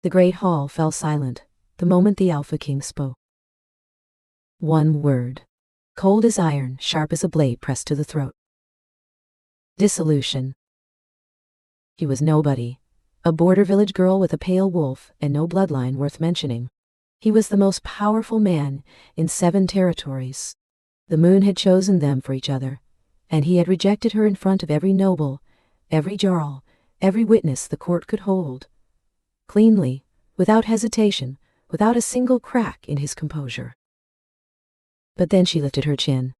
The great hall fell silent the moment the Alpha King spoke. One word. Cold as iron, sharp as a blade pressed to the throat. Dissolution. He was nobody. A border village girl with a pale wolf and no bloodline worth mentioning. He was the most powerful man in 7 territories. The moon had chosen them for each other, and he had rejected her in front of every noble, every jarl, every witness the court could hold. Cleanly, without hesitation, without a single crack in his composure. But then she lifted her chin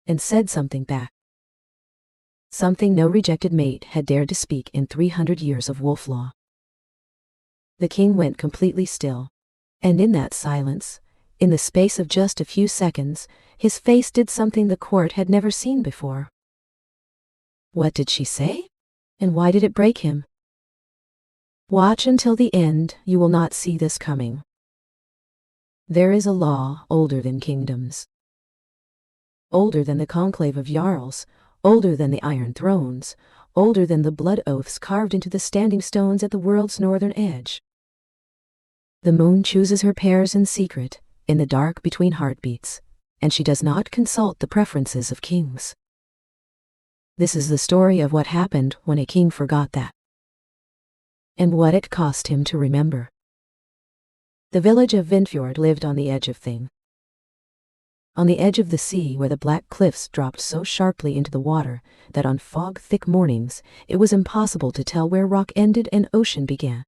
and said something back. Something no rejected mate had dared to speak in 300 years of wolf law. The king went completely still, and in that silence, in the space of just a few seconds, his face did something the court had never seen before. What did she say? And why did it break him? Watch until the end, you will not see this coming. There is a law older than kingdoms. Older than the conclave of jarls, older than the Iron Thrones, older than the blood oaths carved into the standing stones at the world's northern edge. The moon chooses her pairs in secret, in the dark between heartbeats, and she does not consult the preferences of kings. This is the story of what happened when a king forgot that, and what it cost him to remember. The village of Vindfjord lived on the edge of Thing. On the edge of the sea where the black cliffs dropped so sharply into the water that on fog-thick mornings it was impossible to tell where rock ended and ocean began.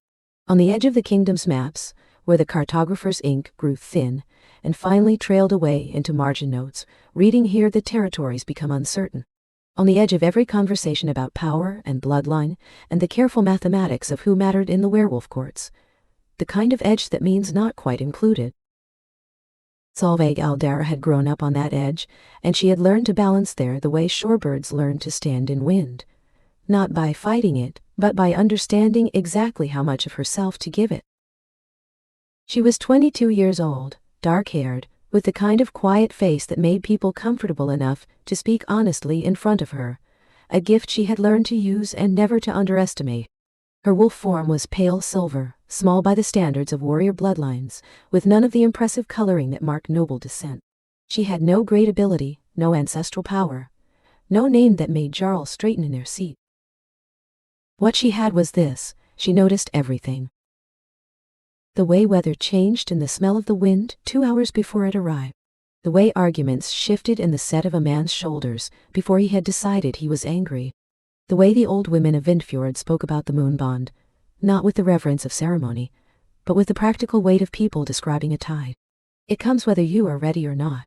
On the edge of the kingdom's maps, where the cartographer's ink grew thin and finally trailed away into margin notes, reading here the territories become uncertain. On the edge of every conversation about power and bloodline and the careful mathematics of who mattered in the werewolf courts, the kind of edge that means not quite included. Solveig Aldera had grown up on that edge, and she had learned to balance there the way shorebirds learn to stand in wind, not by fighting it, but by understanding exactly how much of herself to give it. She was 22 years old, dark-haired, with the kind of quiet face that made people comfortable enough to speak honestly in front of her, a gift she had learned to use and never to underestimate. Her wolf form was pale silver, small by the standards of warrior bloodlines, with none of the impressive coloring that marked noble descent. She had no great ability, no ancestral power, no name that made jarls straighten in their seat. What she had was this: she noticed everything. The way weather changed in the smell of the wind 2 hours before it arrived. The way arguments shifted in the set of a man's shoulders before he had decided he was angry. The way the old women of Vindfjord spoke about the moon bond, not with the reverence of ceremony, but with the practical weight of people describing a tide. It comes whether you are ready or not.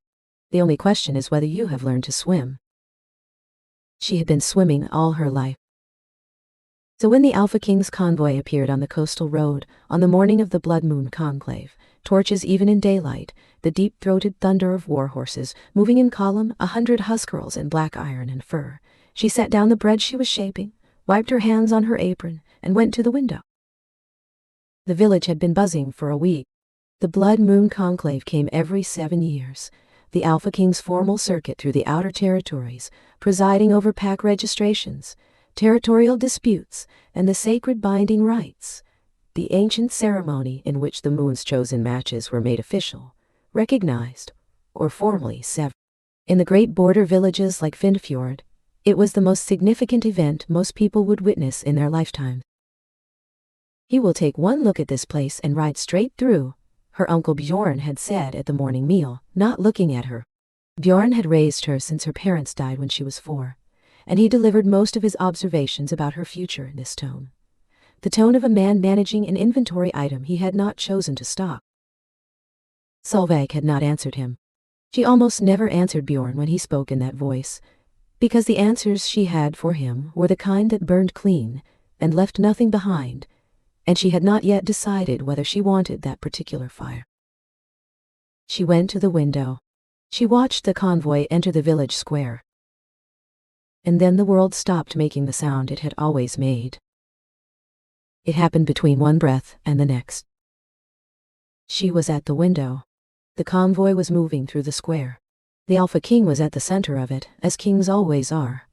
The only question is whether you have learned to swim. She had been swimming all her life. So when the Alpha King's convoy appeared on the coastal road on the morning of the Blood Moon Conclave, torches even in daylight, the deep-throated thunder of war horses moving in column, 100 huskarls in black iron and fur, she set down the bread she was shaping, wiped her hands on her apron, and went to the window. The village had been buzzing for a week. The Blood Moon Conclave came every 7 years, the Alpha King's formal circuit through the outer territories, presiding over pack registrations, territorial disputes, and the sacred binding rites, the ancient ceremony in which the moon's chosen matches were made official, recognized, or formally severed. In the great border villages like Vindfjord, it was the most significant event most people would witness in their lifetime. "He will take one look at this place and ride straight through," her uncle Bjorn had said at the morning meal, not looking at her. Bjorn had raised her since her parents died when she was 4. And he delivered most of his observations about her future in this tone. The tone of a man managing an inventory item he had not chosen to stock. Solveig had not answered him. She almost never answered Bjorn when he spoke in that voice, because the answers she had for him were the kind that burned clean and left nothing behind, and she had not yet decided whether she wanted that particular fire. She went to the window. She watched the convoy enter the village square. And then the world stopped making the sound it had always made. It happened between one breath and the next. She was at the window. The convoy was moving through the square. The Alpha King was at the center of it, as kings always are.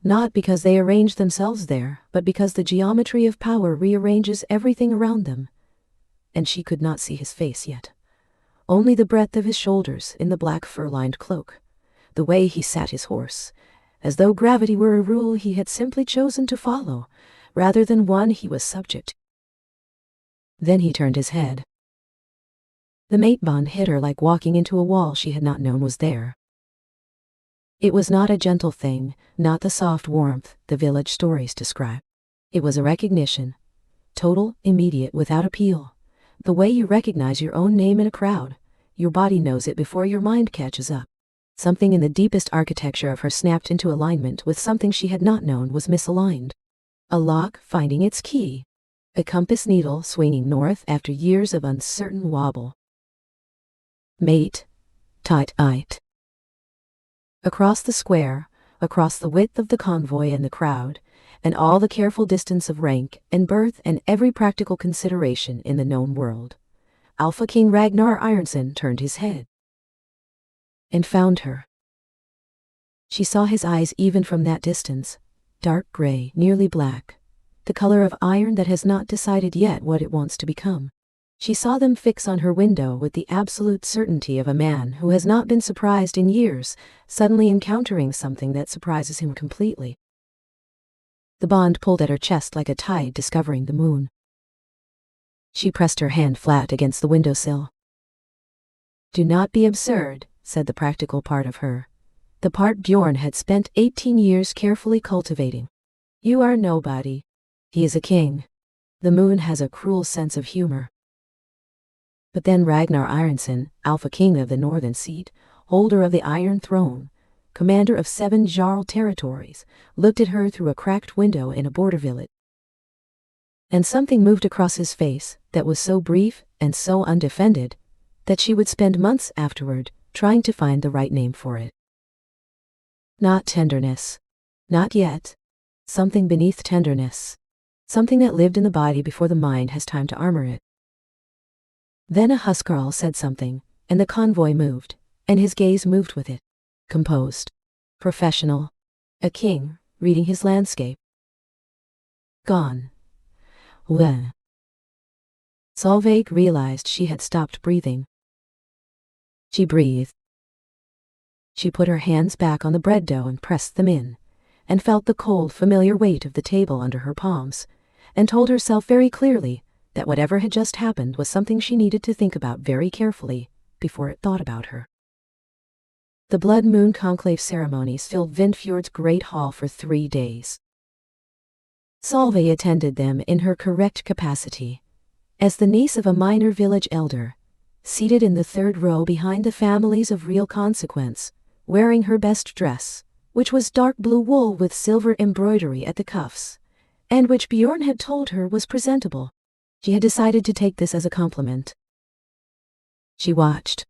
not because they arrange themselves there, but because the geometry of power rearranges everything around them. And she could not see his face yet. Only the breadth of his shoulders in the black fur-lined cloak, the way he sat his horse, as though gravity were a rule he had simply chosen to follow, rather than one he was subject to. Then he turned his head. The mate bond hit her like walking into a wall she had not known was there. It was not a gentle thing, not the soft warmth the village stories describe. It was a recognition, total, immediate, without appeal. The way you recognize your own name in a crowd. Your body knows it before your mind catches up. Something in the deepest architecture of her snapped into alignment with something she had not known was misaligned. A lock finding its key. A compass needle swinging north after years of uncertain wobble. Mate. Tight. Across the square, across the width of the convoy and the crowd, and all the careful distance of rank and birth and every practical consideration in the known world, Alpha King Ragnar Ironson turned his head. And found her. She saw his eyes even from that distance, dark gray, nearly black, the color of iron that has not decided yet what it wants to become. She saw them fix on her window with the absolute certainty of a man who has not been surprised in years, suddenly encountering something that surprises him completely. The bond pulled at her chest like a tide discovering the moon. She pressed her hand flat against the windowsill. "Do not be absurd," said the practical part of her, the part Bjorn had spent 18 years carefully cultivating. "You are nobody. He is a king. The moon has a cruel sense of humor." But then Ragnar Ironson, Alpha King of the Northern Seat, holder of the Iron Throne, commander of 7 jarl territories, looked at her through a cracked window in a border village. And something moved across his face that was so brief and so undefended that she would spend months afterward trying to find the right name for it. Not tenderness. Not yet. Something beneath tenderness. Something that lived in the body before the mind has time to armor it. Then a huskarl said something, and the convoy moved, and his gaze moved with it. Composed. Professional. A king, reading his landscape. Gone. When? Solveig realized she had stopped breathing. She breathed. She put her hands back on the bread dough and pressed them in, and felt the cold, familiar weight of the table under her palms, and told herself very clearly that whatever had just happened was something she needed to think about very carefully before it thought about her. The Blood Moon conclave ceremonies filled Vindfjord's great hall for 3 days. Solveig attended them in her correct capacity, as the niece of a minor village elder, seated in the 3rd row behind the families of real consequence, wearing her best dress, which was dark blue wool with silver embroidery at the cuffs, and which Bjorn had told her was presentable. She had decided to take this as a compliment. She watched.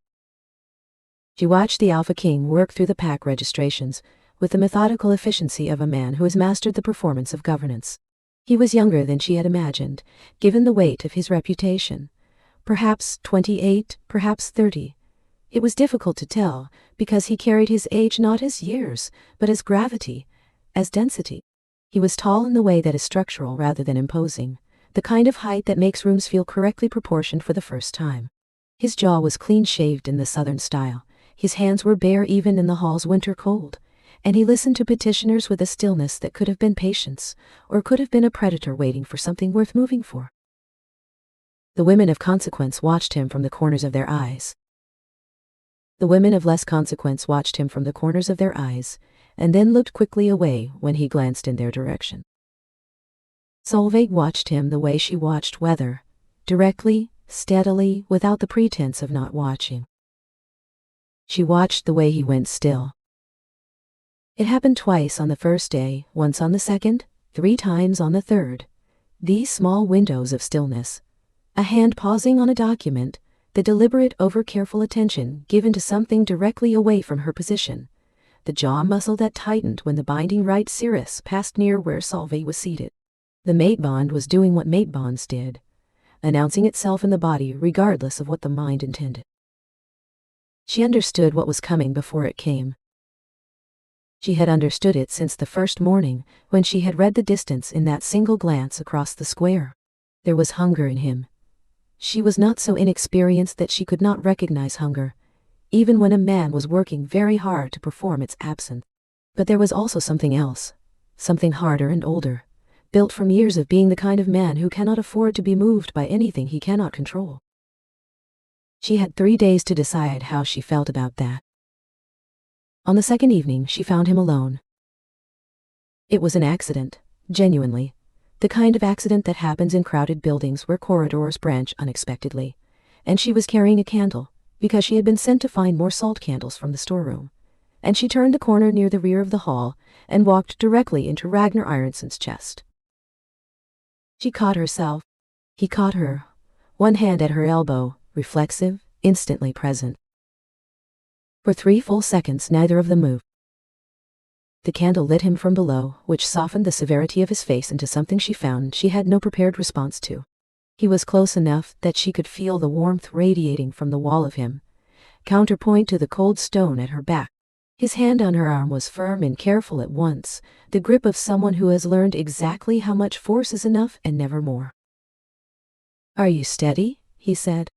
She watched the Alpha King work through the pack registrations with the methodical efficiency of a man who has mastered the performance of governance. He was younger than she had imagined, given the weight of his reputation. Perhaps 28, perhaps 30. It was difficult to tell, because he carried his age not as years, but as gravity, as density. He was tall in the way that is structural rather than imposing, the kind of height that makes rooms feel correctly proportioned for the first time. His jaw was clean-shaved in the southern style, his hands were bare even in the hall's winter cold, and he listened to petitioners with a stillness that could have been patience, or could have been a predator waiting for something worth moving for. The women of consequence watched him from the corners of their eyes. The women of less consequence watched him from the corners of their eyes, and then looked quickly away when he glanced in their direction. Solveig watched him the way she watched weather, directly, steadily, without the pretense of not watching. She watched the way he went still. It happened twice on the first day, once on the second, 3 times on the third. These small windows of stillness, a hand pausing on a document, the deliberate over-careful attention given to something directly away from her position, the jaw muscle that tightened when the binding right cirrus passed near where Solveig was seated. The mate bond was doing what mate bonds did, announcing itself in the body regardless of what the mind intended. She understood what was coming before it came. She had understood it since the first morning, when she had read the distance in that single glance across the square. There was hunger in him. She was not so inexperienced that she could not recognize hunger, even when a man was working very hard to perform its absence. But there was also something else, something harder and older, built from years of being the kind of man who cannot afford to be moved by anything he cannot control. She had 3 days to decide how she felt about that. On the second evening, she found him alone. It was an accident, genuinely, the kind of accident that happens in crowded buildings where corridors branch unexpectedly, and she was carrying a candle, because she had been sent to find more salt candles from the storeroom, and she turned the corner near the rear of the hall and walked directly into Ragnar Ironson's chest. She caught herself. He caught her, one hand at her elbow, reflexive, instantly present. For 3 full seconds neither of them moved. The candle lit him from below, which softened the severity of his face into something she found she had no prepared response to. He was close enough that she could feel the warmth radiating from the wall of him, counterpoint to the cold stone at her back. His hand on her arm was firm and careful at once, the grip of someone who has learned exactly how much force is enough and never more. "Are you steady?" he said.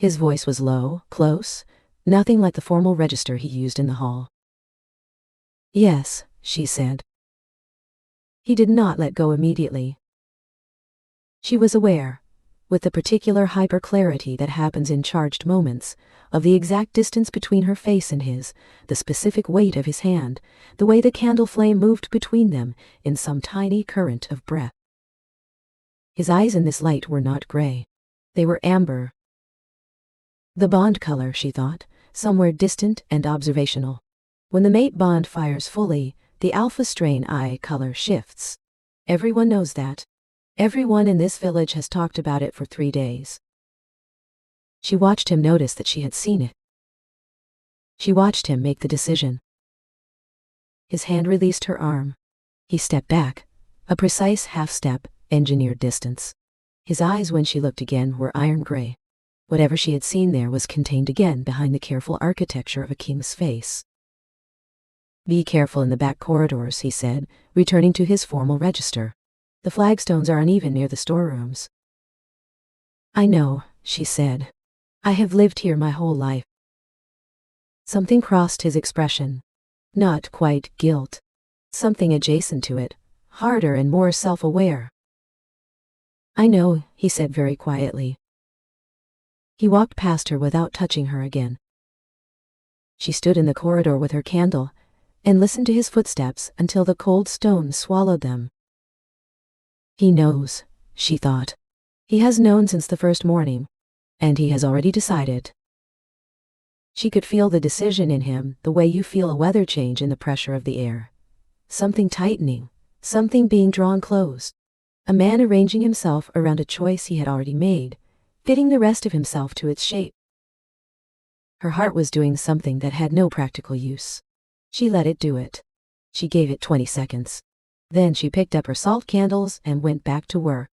His voice was low, close, nothing like the formal register he used in the hall. "Yes," she said. He did not let go immediately. She was aware, with the particular hyper-clarity that happens in charged moments, of the exact distance between her face and his, the specific weight of his hand, the way the candle flame moved between them in some tiny current of breath. His eyes in this light were not gray. They were amber. The bond color, she thought, somewhere distant and observational. When the mate bond fires fully, the alpha strain eye color shifts. Everyone knows that. Everyone in this village has talked about it for 3 days. She watched him notice that she had seen it. She watched him make the decision. His hand released her arm. He stepped back, a precise half-step, engineered distance. His eyes, when she looked again, were iron gray. Whatever she had seen there was contained again behind the careful architecture of a king's face. "Be careful in the back corridors," he said, returning to his formal register. "The flagstones are uneven near the storerooms." "I know," she said. "I have lived here my whole life." Something crossed his expression. Not quite guilt. Something adjacent to it, harder and more self-aware. "I know," he said very quietly. He walked past her without touching her again. She stood in the corridor with her candle and listened to his footsteps until the cold stone swallowed them. He knows, she thought. He has known since the first morning, and he has already decided. She could feel the decision in him the way you feel a weather change in the pressure of the air. Something tightening, something being drawn close. A man arranging himself around a choice he had already made, fitting the rest of himself to its shape. Her heart was doing something that had no practical use. She let it do it. She gave it 20 seconds. Then she picked up her salt candles and went back to work.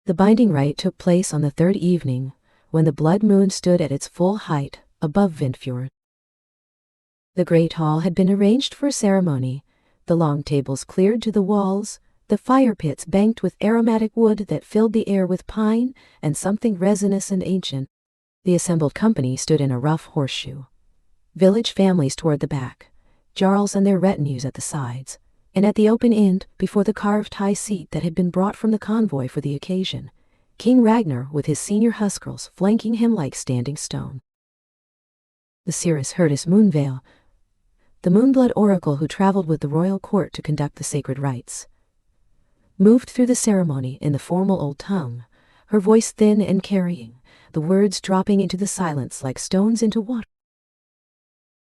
The binding rite took place on the 3rd evening, when the blood moon stood at its full height above Vindfjord. The great hall had been arranged for a ceremony, the long tables cleared to the walls, the fire pits banked with aromatic wood that filled the air with pine and something resinous and ancient. The assembled company stood in a rough horseshoe. Village families toward the back, jarls and their retinues at the sides, and at the open end, before the carved high seat that had been brought from the convoy for the occasion, King Ragnar with his senior huskarls flanking him like standing stone. The seeress Herdis Moonveil, the Moonblood oracle who traveled with the royal court to conduct the sacred rites, moved through the ceremony in the formal old tongue, her voice thin and carrying, the words dropping into the silence like stones into water.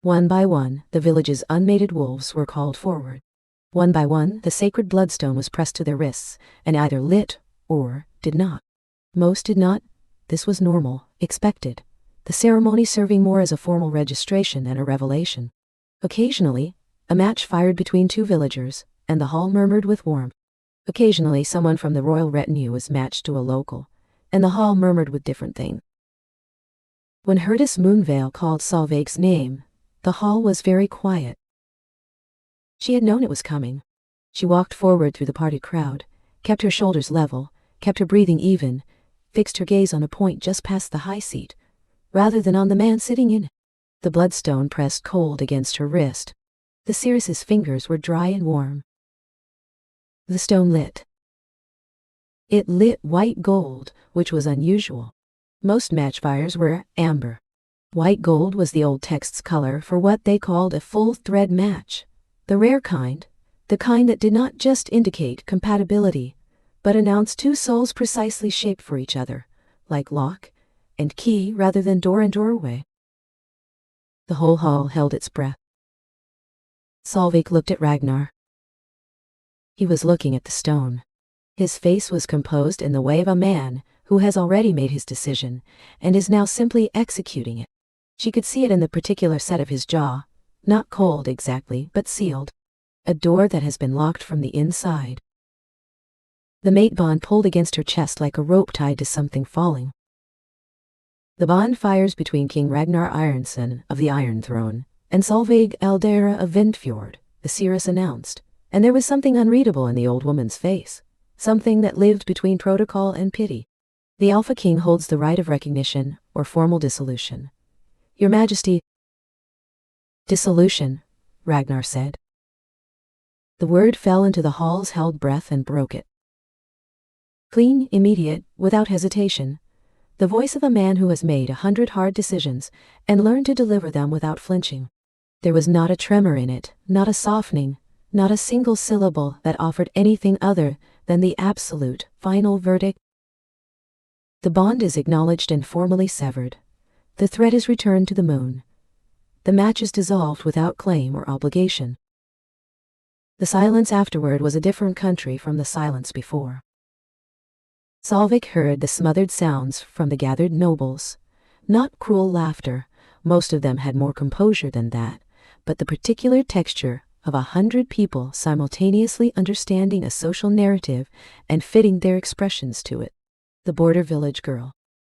One by one, the village's unmated wolves were called forward. One by one, the sacred bloodstone was pressed to their wrists, and either lit or did not. Most did not. This was normal, expected, the ceremony serving more as a formal registration than a revelation. Occasionally, a match fired between 2 villagers, and the hall murmured with warmth. Occasionally, someone from the royal retinue was matched to a local, and the hall murmured with different things. When Herdis Moonveil called Solveig's name, the hall was very quiet. She had known it was coming. She walked forward through the parted crowd, kept her shoulders level, kept her breathing even, fixed her gaze on a point just past the high seat, rather than on the man sitting in it. The bloodstone pressed cold against her wrist. The seeress's fingers were dry and warm. The stone lit. It lit white gold, which was unusual. Most matchfires were amber. White gold was the old text's color for what they called a full thread match, the rare kind, the kind that did not just indicate compatibility, but announced two souls precisely shaped for each other, like lock and key rather than door and doorway. The whole hall held its breath. Solveig looked at Ragnar. He was looking at the stone. His face was composed in the way of a man who has already made his decision and is now simply executing it. She could see it in the particular set of his jaw, not cold exactly, but sealed. A door that has been locked from the inside. The mate bond pulled against her chest like a rope tied to something falling. The bond fires between King Ragnar Ironson of the Iron Throne and Solveig Eldera of Vindfjord, the seeress announced, and there was something unreadable in the old woman's face, something that lived between protocol and pity. The Alpha King holds the right of recognition or formal dissolution. Your Majesty. Dissolution, Ragnar said. The word fell into the hall's held breath and broke it. Clean, immediate, without hesitation. The voice of a man who has made 100 hard decisions and learned to deliver them without flinching. There was not a tremor in it, not a softening, not a single syllable that offered anything other than the absolute, final verdict. The bond is acknowledged and formally severed. The thread is returned to the moon. The match is dissolved without claim or obligation. The silence afterward was a different country from the silence before. Solveig heard the smothered sounds from the gathered nobles. Not cruel laughter, most of them had more composure than that, but the particular texture of 100 people simultaneously understanding a social narrative and fitting their expressions to it. The border village girl.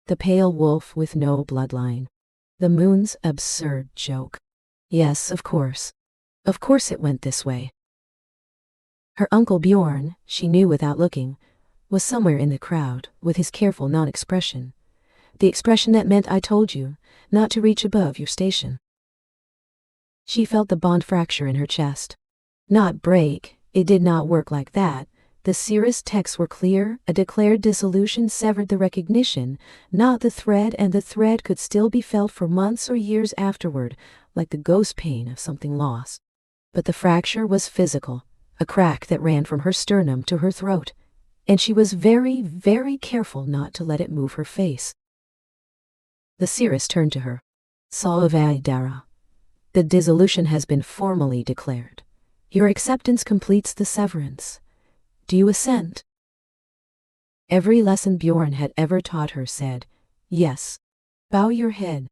The pale wolf with no bloodline. The moon's absurd joke. Yes, of course. Of course it went this way. Her uncle Bjorn, she knew without looking, was somewhere in the crowd with his careful non-expression. The expression that meant I told you, not to reach above your station. She felt the bond fracture in her chest. Not break, it did not work like that. The seeress texts were clear, a declared dissolution severed the recognition, not the thread, and the thread could still be felt for months or years afterward, like the ghost pain of something lost. But the fracture was physical, a crack that ran from her sternum to her throat, and she was very, very careful not to let it move her face. The seeress turned to her. Solveig Dara. The dissolution has been formally declared. Your acceptance completes the severance. Do you assent? Every lesson Bjorn had ever taught her said, yes. Bow your head.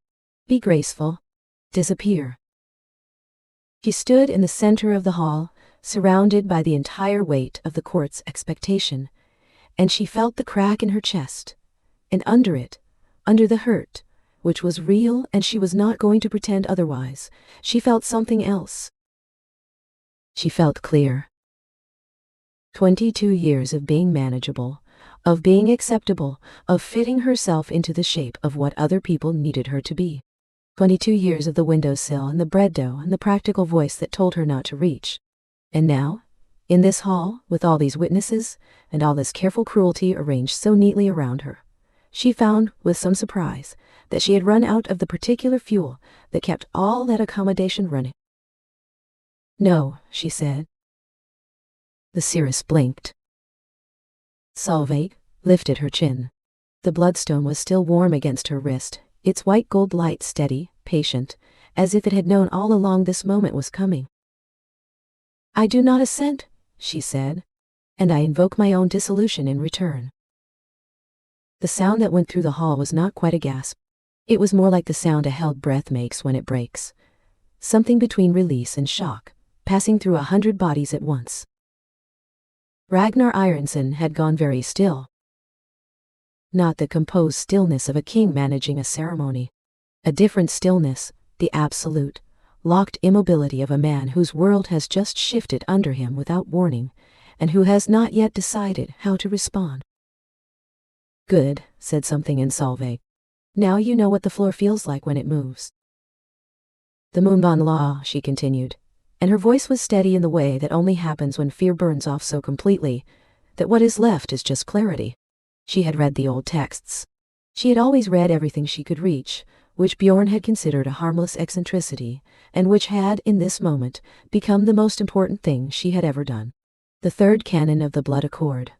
Be graceful. Disappear. She stood in the center of the hall, surrounded by the entire weight of the court's expectation, and she felt the crack in her chest, and under it, under the hurt, which was real and she was not going to pretend otherwise, she felt something else. She felt clear. 22 years of being manageable, of being acceptable, of fitting herself into the shape of what other people needed her to be. 22 years of the windowsill and the bread dough and the practical voice that told her not to reach. And now, in this hall, with all these witnesses and all this careful cruelty arranged so neatly around her, she found, with some surprise, that she had run out of the particular fuel that kept all that accommodation running. No, she said. The seeress blinked. Solveig lifted her chin. The bloodstone was still warm against her wrist, its white gold light steady, patient, as if it had known all along this moment was coming. I do not assent, she said, and I invoke my own dissolution in return. The sound that went through the hall was not quite a gasp. It was more like the sound a held breath makes when it breaks. Something between release and shock, passing through 100 bodies at once. Ragnar Ironson had gone very still. Not the composed stillness of a king managing a ceremony. A different stillness, the absolute, locked immobility of a man whose world has just shifted under him without warning, and who has not yet decided how to respond. "Good," said something in Solveig. "Now you know what the floor feels like when it moves." "The Moonbon Law," she continued, and her voice was steady in the way that only happens when fear burns off so completely that what is left is just clarity. She had read the old texts. She had always read everything she could reach, which Bjorn had considered a harmless eccentricity, and which had, in this moment, become the most important thing she had ever done. The third canon of the blood accord.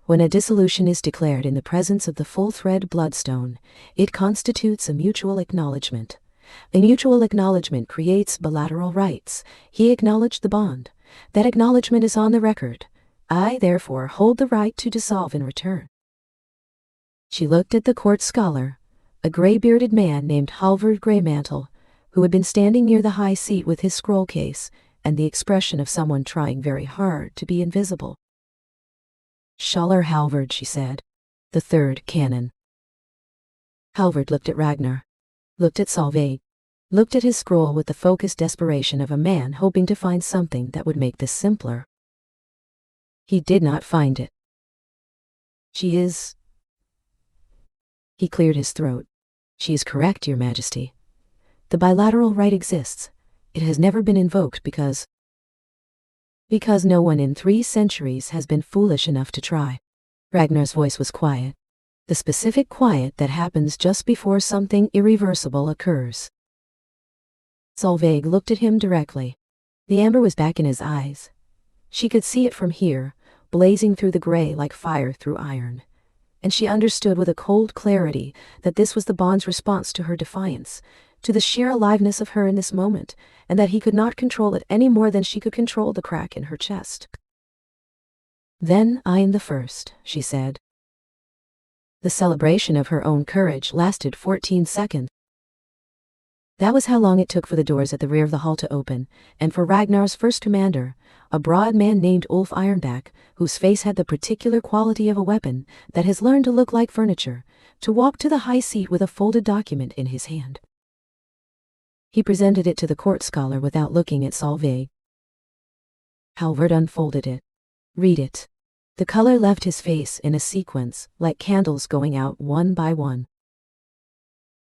When a dissolution is declared in the presence of the full-thread bloodstone, it constitutes a mutual acknowledgement. A mutual acknowledgement creates bilateral rights. He acknowledged the bond. That acknowledgement is on the record. I, therefore, hold the right to dissolve in return. She looked at the court scholar, a gray-bearded man named Halvard Greymantle, who had been standing near the high seat with his scroll case and the expression of someone trying very hard to be invisible. "Schaller Halvard," she said. "The third canon." Halvard looked at Ragnar, looked at Solveig, looked at his scroll with the focused desperation of a man hoping to find something that would make this simpler. He did not find it. "She is..." He cleared his throat. "She is correct, Your Majesty. The bilateral right exists. It has never been invoked because no one in 3 centuries has been foolish enough to try." Ragnar's voice was quiet. The specific quiet that happens just before something irreversible occurs. Solveig looked at him directly. The amber was back in his eyes. She could see it from here, blazing through the gray like fire through iron. And she understood with a cold clarity that this was the bond's response to her defiance, to the sheer aliveness of her in this moment, and that he could not control it any more than she could control the crack in her chest. "Then I am the first," she said. The celebration of her own courage lasted 14 seconds. That was how long it took for the doors at the rear of the hall to open, and for Ragnar's first commander, a broad man named Ulf Ironback, whose face had the particular quality of a weapon that has learned to look like furniture, to walk to the high seat with a folded document in his hand. He presented it to the court scholar without looking at Solveig. Halvard unfolded it. "Read it." The color left his face in a sequence, like candles going out one by one.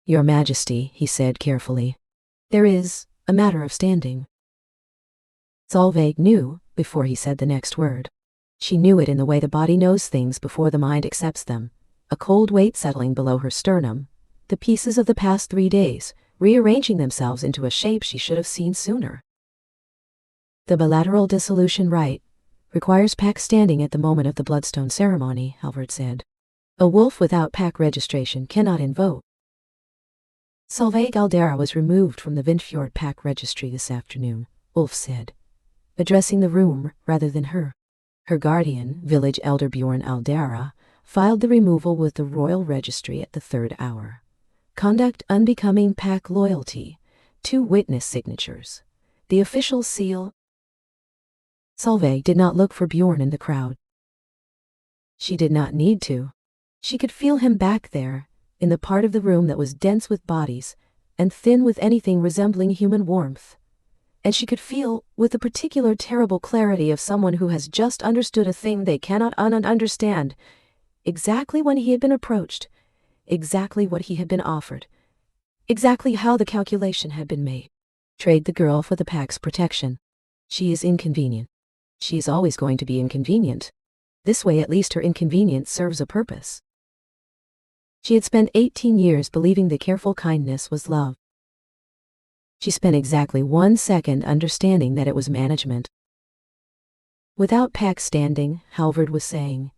"Your Majesty," he said carefully, "there is a matter of standing." Solveig knew before he said the next word. She knew it in the way the body knows things before the mind accepts them. A cold weight settling below her sternum, the pieces of the past 3 days, rearranging themselves into a shape she should have seen sooner. "The bilateral dissolution rite requires pack standing at the moment of the bloodstone ceremony," Halvard said. "A wolf without pack registration cannot invoke." "Solveig Aldera was removed from the Vindfjord pack registry this afternoon," Ulf said, addressing the room rather than her. Her guardian, village elder Bjorn Aldera, filed the removal with the royal registry at the 3rd hour. Conduct unbecoming pack loyalty, 2 witness signatures, the official seal. Solveig did not look for Bjorn in the crowd. She did not need to. She could feel him back there, in the part of the room that was dense with bodies and thin with anything resembling human warmth. And she could feel, with the particular terrible clarity of someone who has just understood a thing they cannot understand, exactly when he had been approached, exactly what he had been offered, exactly how the calculation had been made. Trade the girl for the pack's protection. She is inconvenient. She is always going to be inconvenient. This way at least her inconvenience serves a purpose. She had spent 18 years believing that careful kindness was love. She spent exactly 1 second understanding that it was management. "Without pack standing," Halvard was saying,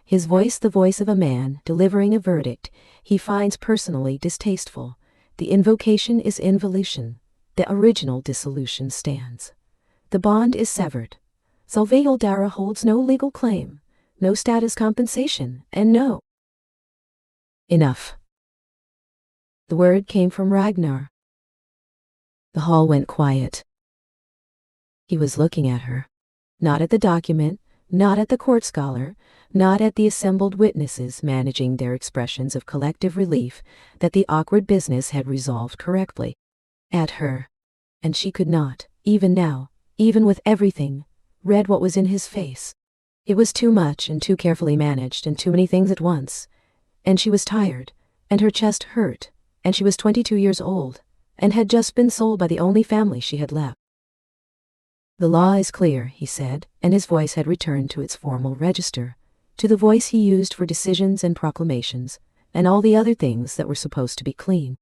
his voice the voice of a man delivering a verdict he finds personally distasteful, "the invocation is involution. The original dissolution stands. The bond is severed. Solveig Aldera holds no legal claim, no status compensation, and no..." "Enough." The word came from Ragnar. The hall went quiet. He was looking at her. Not at the document, not at the court scholar, not at the assembled witnesses managing their expressions of collective relief that the awkward business had resolved correctly. At her. And she could not, even now, even with everything, read what was in his face. It was too much and too carefully managed and too many things at once. And she was tired, and her chest hurt, and she was 22 years old, and had just been sold by the only family she had left. The law is clear, he said, and his voice had returned to its formal register, to the voice he used for decisions and proclamations, and all the other things that were supposed to be clean.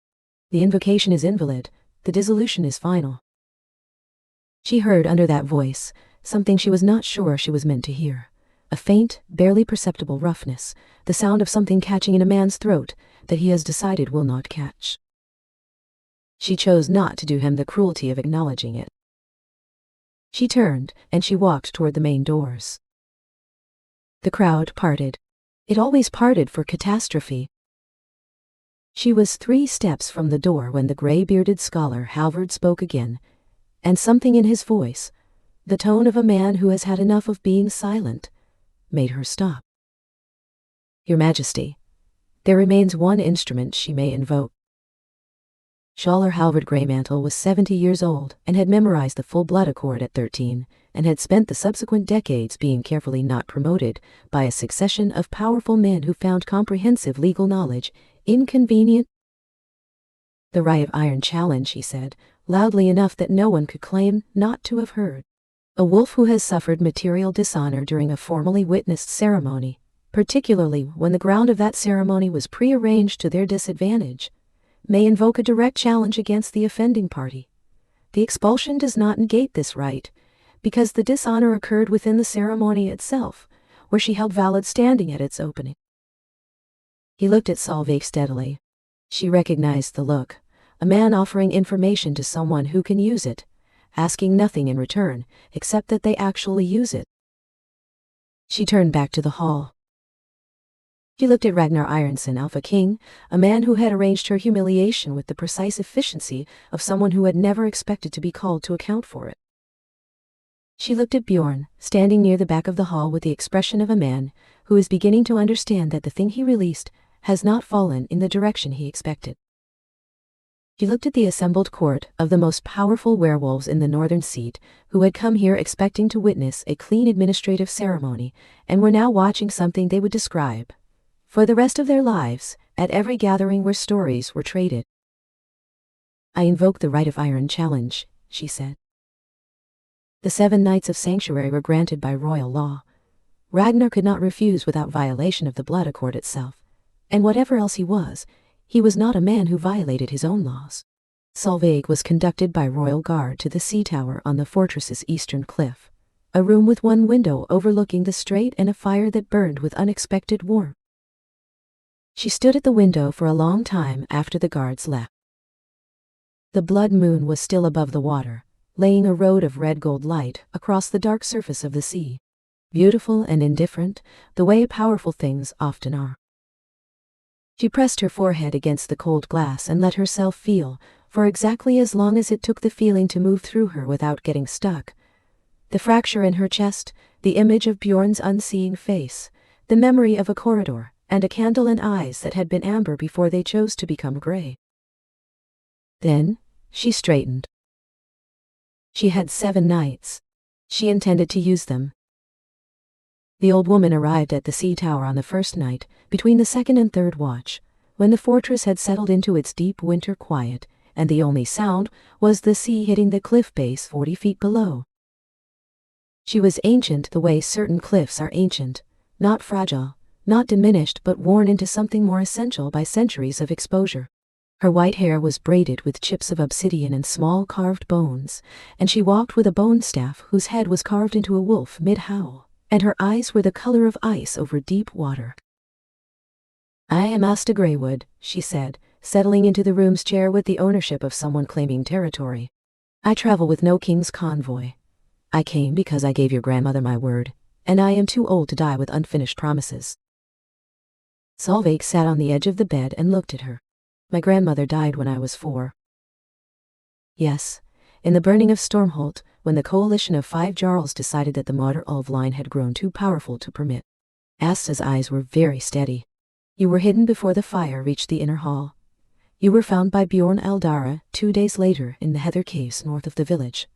The invocation is invalid, the dissolution is final. She heard under that voice something she was not sure she was meant to hear, a faint, barely perceptible roughness, the sound of something catching in a man's throat that he has decided will not catch. She chose not to do him the cruelty of acknowledging it. She turned, and she walked toward the main doors. The crowd parted. It always parted for catastrophe. She was 3 steps from the door when the gray-bearded scholar Halvard spoke again, and something in his voice, the tone of a man who has had enough of being silent, made her stop. Your Majesty, there remains one instrument she may invoke. Scholar Halvard Greymantle was 70 years old and had memorized the full blood accord at 13, and had spent the subsequent decades being carefully not promoted by a succession of powerful men who found comprehensive legal knowledge inconvenient. The Rye of Iron challenge, he said, loudly enough that no one could claim not to have heard. A wolf who has suffered material dishonor during a formally witnessed ceremony, particularly when the ground of that ceremony was prearranged to their disadvantage, may invoke a direct challenge against the offending party. The expulsion does not negate this right, because the dishonor occurred within the ceremony itself, where she held valid standing at its opening. He looked at Solveig steadily. She recognized the look, a man offering information to someone who can use it, asking nothing in return, except that they actually use it. She turned back to the hall. She looked at Ragnar Ironson, Alpha King, a man who had arranged her humiliation with the precise efficiency of someone who had never expected to be called to account for it. She looked at Bjorn, standing near the back of the hall with the expression of a man who is beginning to understand that the thing he released has not fallen in the direction he expected. She looked at the assembled court of the most powerful werewolves in the northern seat, who had come here expecting to witness a clean administrative ceremony, and were now watching something they would describe, for the rest of their lives, at every gathering where stories were traded. I invoke the Right of Iron challenge, she said. The 7 nights of sanctuary were granted by royal law. Ragnar could not refuse without violation of the blood accord itself, and whatever else he was not a man who violated his own laws. Solveig was conducted by royal guard to the sea tower on the fortress's eastern cliff, a room with one window overlooking the strait and a fire that burned with unexpected warmth. She stood at the window for a long time after the guards left. The blood moon was still above the water, laying a road of red-gold light across the dark surface of the sea, beautiful and indifferent, the way powerful things often are. She pressed her forehead against the cold glass and let herself feel, for exactly as long as it took the feeling to move through her without getting stuck, the fracture in her chest, the image of Bjorn's unseeing face, the memory of a corridor, and a candle and eyes that had been amber before they chose to become gray. Then, she straightened. She had 7 nights. She intended to use them. The old woman arrived at the sea tower on the first night, between the 2nd and 3rd watch, when the fortress had settled into its deep winter quiet, and the only sound was the sea hitting the cliff base 40 feet below. She was ancient the way certain cliffs are ancient, not fragile, not diminished but worn into something more essential by centuries of exposure. Her white hair was braided with chips of obsidian and small carved bones, and she walked with a bone staff whose head was carved into a wolf mid-howl, and her eyes were the color of ice over deep water. I am Asta Greywood, she said, settling into the room's chair with the ownership of someone claiming territory. I travel with no king's convoy. I came because I gave your grandmother my word, and I am too old to die with unfinished promises. Solveig sat on the edge of the bed and looked at her. My grandmother died when I was 4. Yes, in the burning of Stormholt, when the coalition of 5 jarls decided that the Moder-Ulv line had grown too powerful to permit. Asta's eyes were very steady. You were hidden before the fire reached the inner hall. You were found by Bjorn Eldara 2 days later in the heather caves north of the village.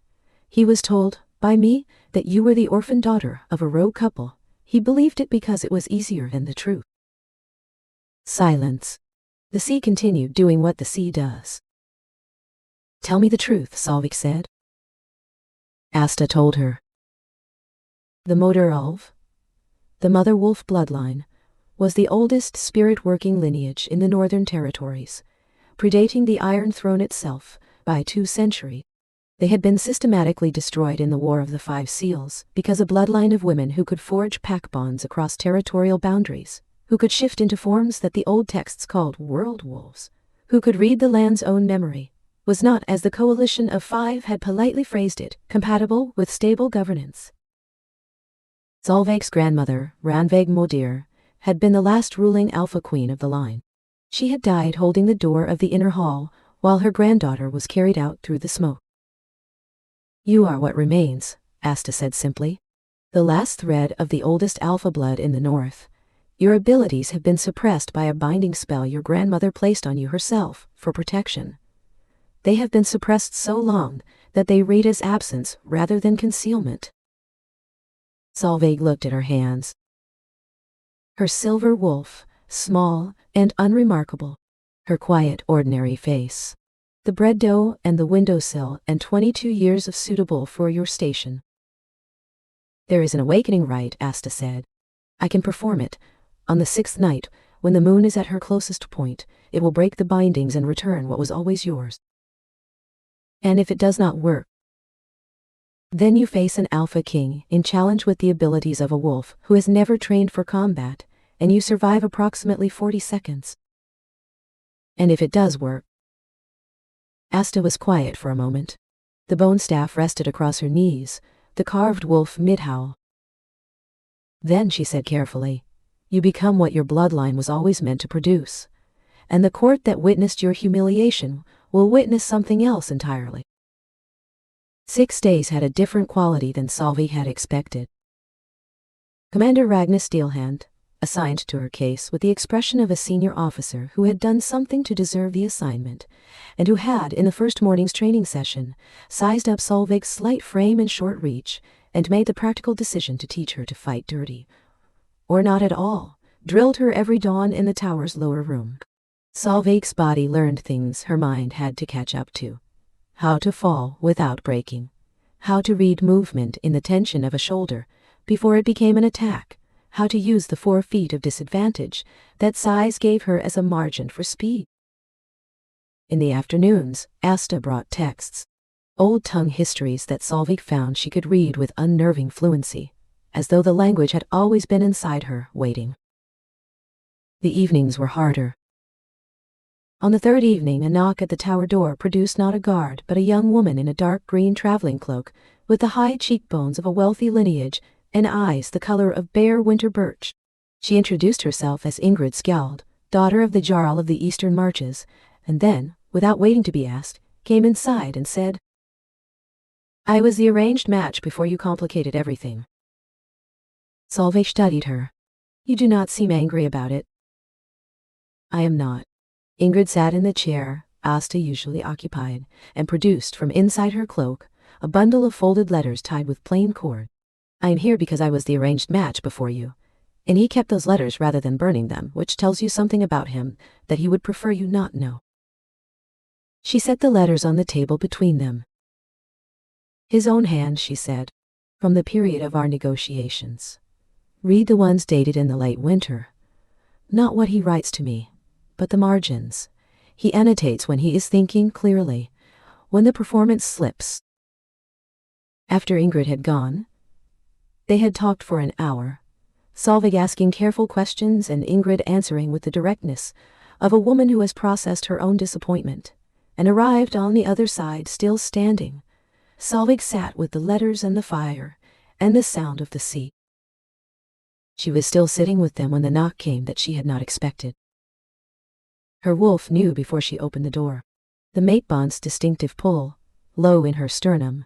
He was told, by me, that you were the orphan daughter of a rogue couple. He believed it because it was easier than the truth. Silence. The sea continued doing what the sea does. Tell me the truth, Solvik said. Asta told her. The Moder Ulf, the Mother Wolf bloodline, was the oldest spirit-working lineage in the Northern Territories, predating the Iron Throne itself by 2 centuries. They had been systematically destroyed in the War of the Five Seals because a bloodline of women who could forge pack bonds across territorial boundaries, who could shift into forms that the old texts called world wolves, who could read the land's own memory, was not, as the Coalition of Five had politely phrased it, compatible with stable governance. Solveig's grandmother, Ranveig Modir, had been the last ruling alpha queen of the line. She had died holding the door of the inner hall while her granddaughter was carried out through the smoke. You are what remains, Asta said simply. The last thread of the oldest alpha blood in the north. Your abilities have been suppressed by a binding spell your grandmother placed on you herself for protection. They have been suppressed so long that they read as absence rather than concealment. Solveig looked at her hands. Her silver wolf, small and unremarkable. Her quiet, ordinary face. The bread dough and the windowsill and 22 years of suitable for your station. There is an awakening rite, Asta said. I can perform it. On the 6th night, when the moon is at her closest point, it will break the bindings and return what was always yours. And if it does not work, then you face an alpha king in challenge with the abilities of a wolf who has never trained for combat, and you survive approximately 40 seconds. And if it does work. Asta was quiet for a moment. The bone staff rested across her knees, the carved wolf mid-howl. Then she said carefully, you become what your bloodline was always meant to produce, and the court that witnessed your humiliation will witness something else entirely. 6 days had a different quality than Solveig had expected. Commander Ragnar Steelhand, assigned to her case with the expression of a senior officer who had done something to deserve the assignment, and who had, in the first morning's training session, sized up Solveig's slight frame and short reach, and made the practical decision to teach her to fight dirty, or not at all, drilled her every dawn in the tower's lower room. Solveig's body learned things her mind had to catch up to. How to fall without breaking. How to read movement in the tension of a shoulder before it became an attack. How to use the 4 feet of disadvantage that size gave her as a margin for speed. In the afternoons, Asta brought texts. Old tongue histories that Solveig found she could read with unnerving fluency, as though the language had always been inside her, waiting. The evenings were harder. On the 3rd evening, a knock at the tower door produced not a guard but a young woman in a dark green traveling cloak, with the high cheekbones of a wealthy lineage and eyes the color of bare winter birch. She introduced herself as Ingrid Skjald, daughter of the jarl of the Eastern Marches, and then, without waiting to be asked, came inside and said, I was the arranged match before you complicated everything. Solveig studied her. You do not seem angry about it. I am not. Ingrid sat in the chair Asta usually occupied, and produced from inside her cloak a bundle of folded letters tied with plain cord. I am here because I was the arranged match before you, and he kept those letters rather than burning them, which tells you something about him that he would prefer you not know. She set the letters on the table between them. His own hand, she said, from the period of our negotiations. Read the ones dated in the late winter. Not what he writes to me, but the margins. He annotates when he is thinking clearly, when the performance slips. After Ingrid had gone, they had talked for an hour, Solveig asking careful questions and Ingrid answering with the directness of a woman who has processed her own disappointment, and arrived on the other side still standing. Solveig sat with the letters and the fire, and the sound of the sea. She was still sitting with them when the knock came that she had not expected. Her wolf knew before she opened the door. The mate bond's distinctive pull, low in her sternum,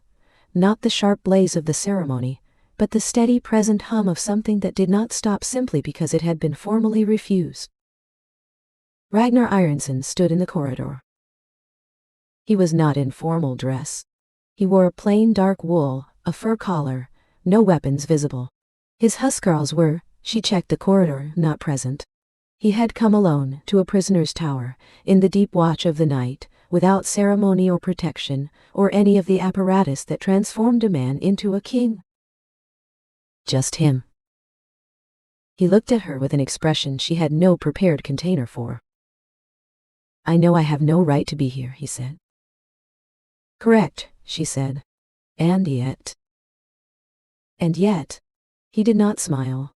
not the sharp blaze of the ceremony, but the steady present hum of something that did not stop simply because it had been formally refused. Ragnar Ironson stood in the corridor. He was not in formal dress. He wore plain dark wool, a fur collar, no weapons visible. His huscarls were, she checked the corridor, not present. He had come alone to a prisoner's tower, in the deep watch of the night, without ceremony or protection, or any of the apparatus that transformed a man into a king. Just him. He looked at her with an expression she had no prepared container for. I know I have no right to be here, he said. Correct, she said. And yet. He did not smile.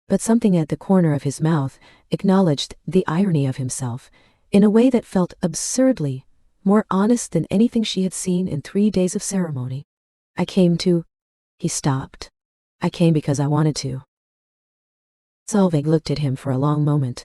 But something at the corner of his mouth acknowledged the irony of himself, in a way that felt absurdly more honest than anything she had seen in 3 days of ceremony. I came to... He stopped. I came because I wanted to. Solveig looked at him for a long moment.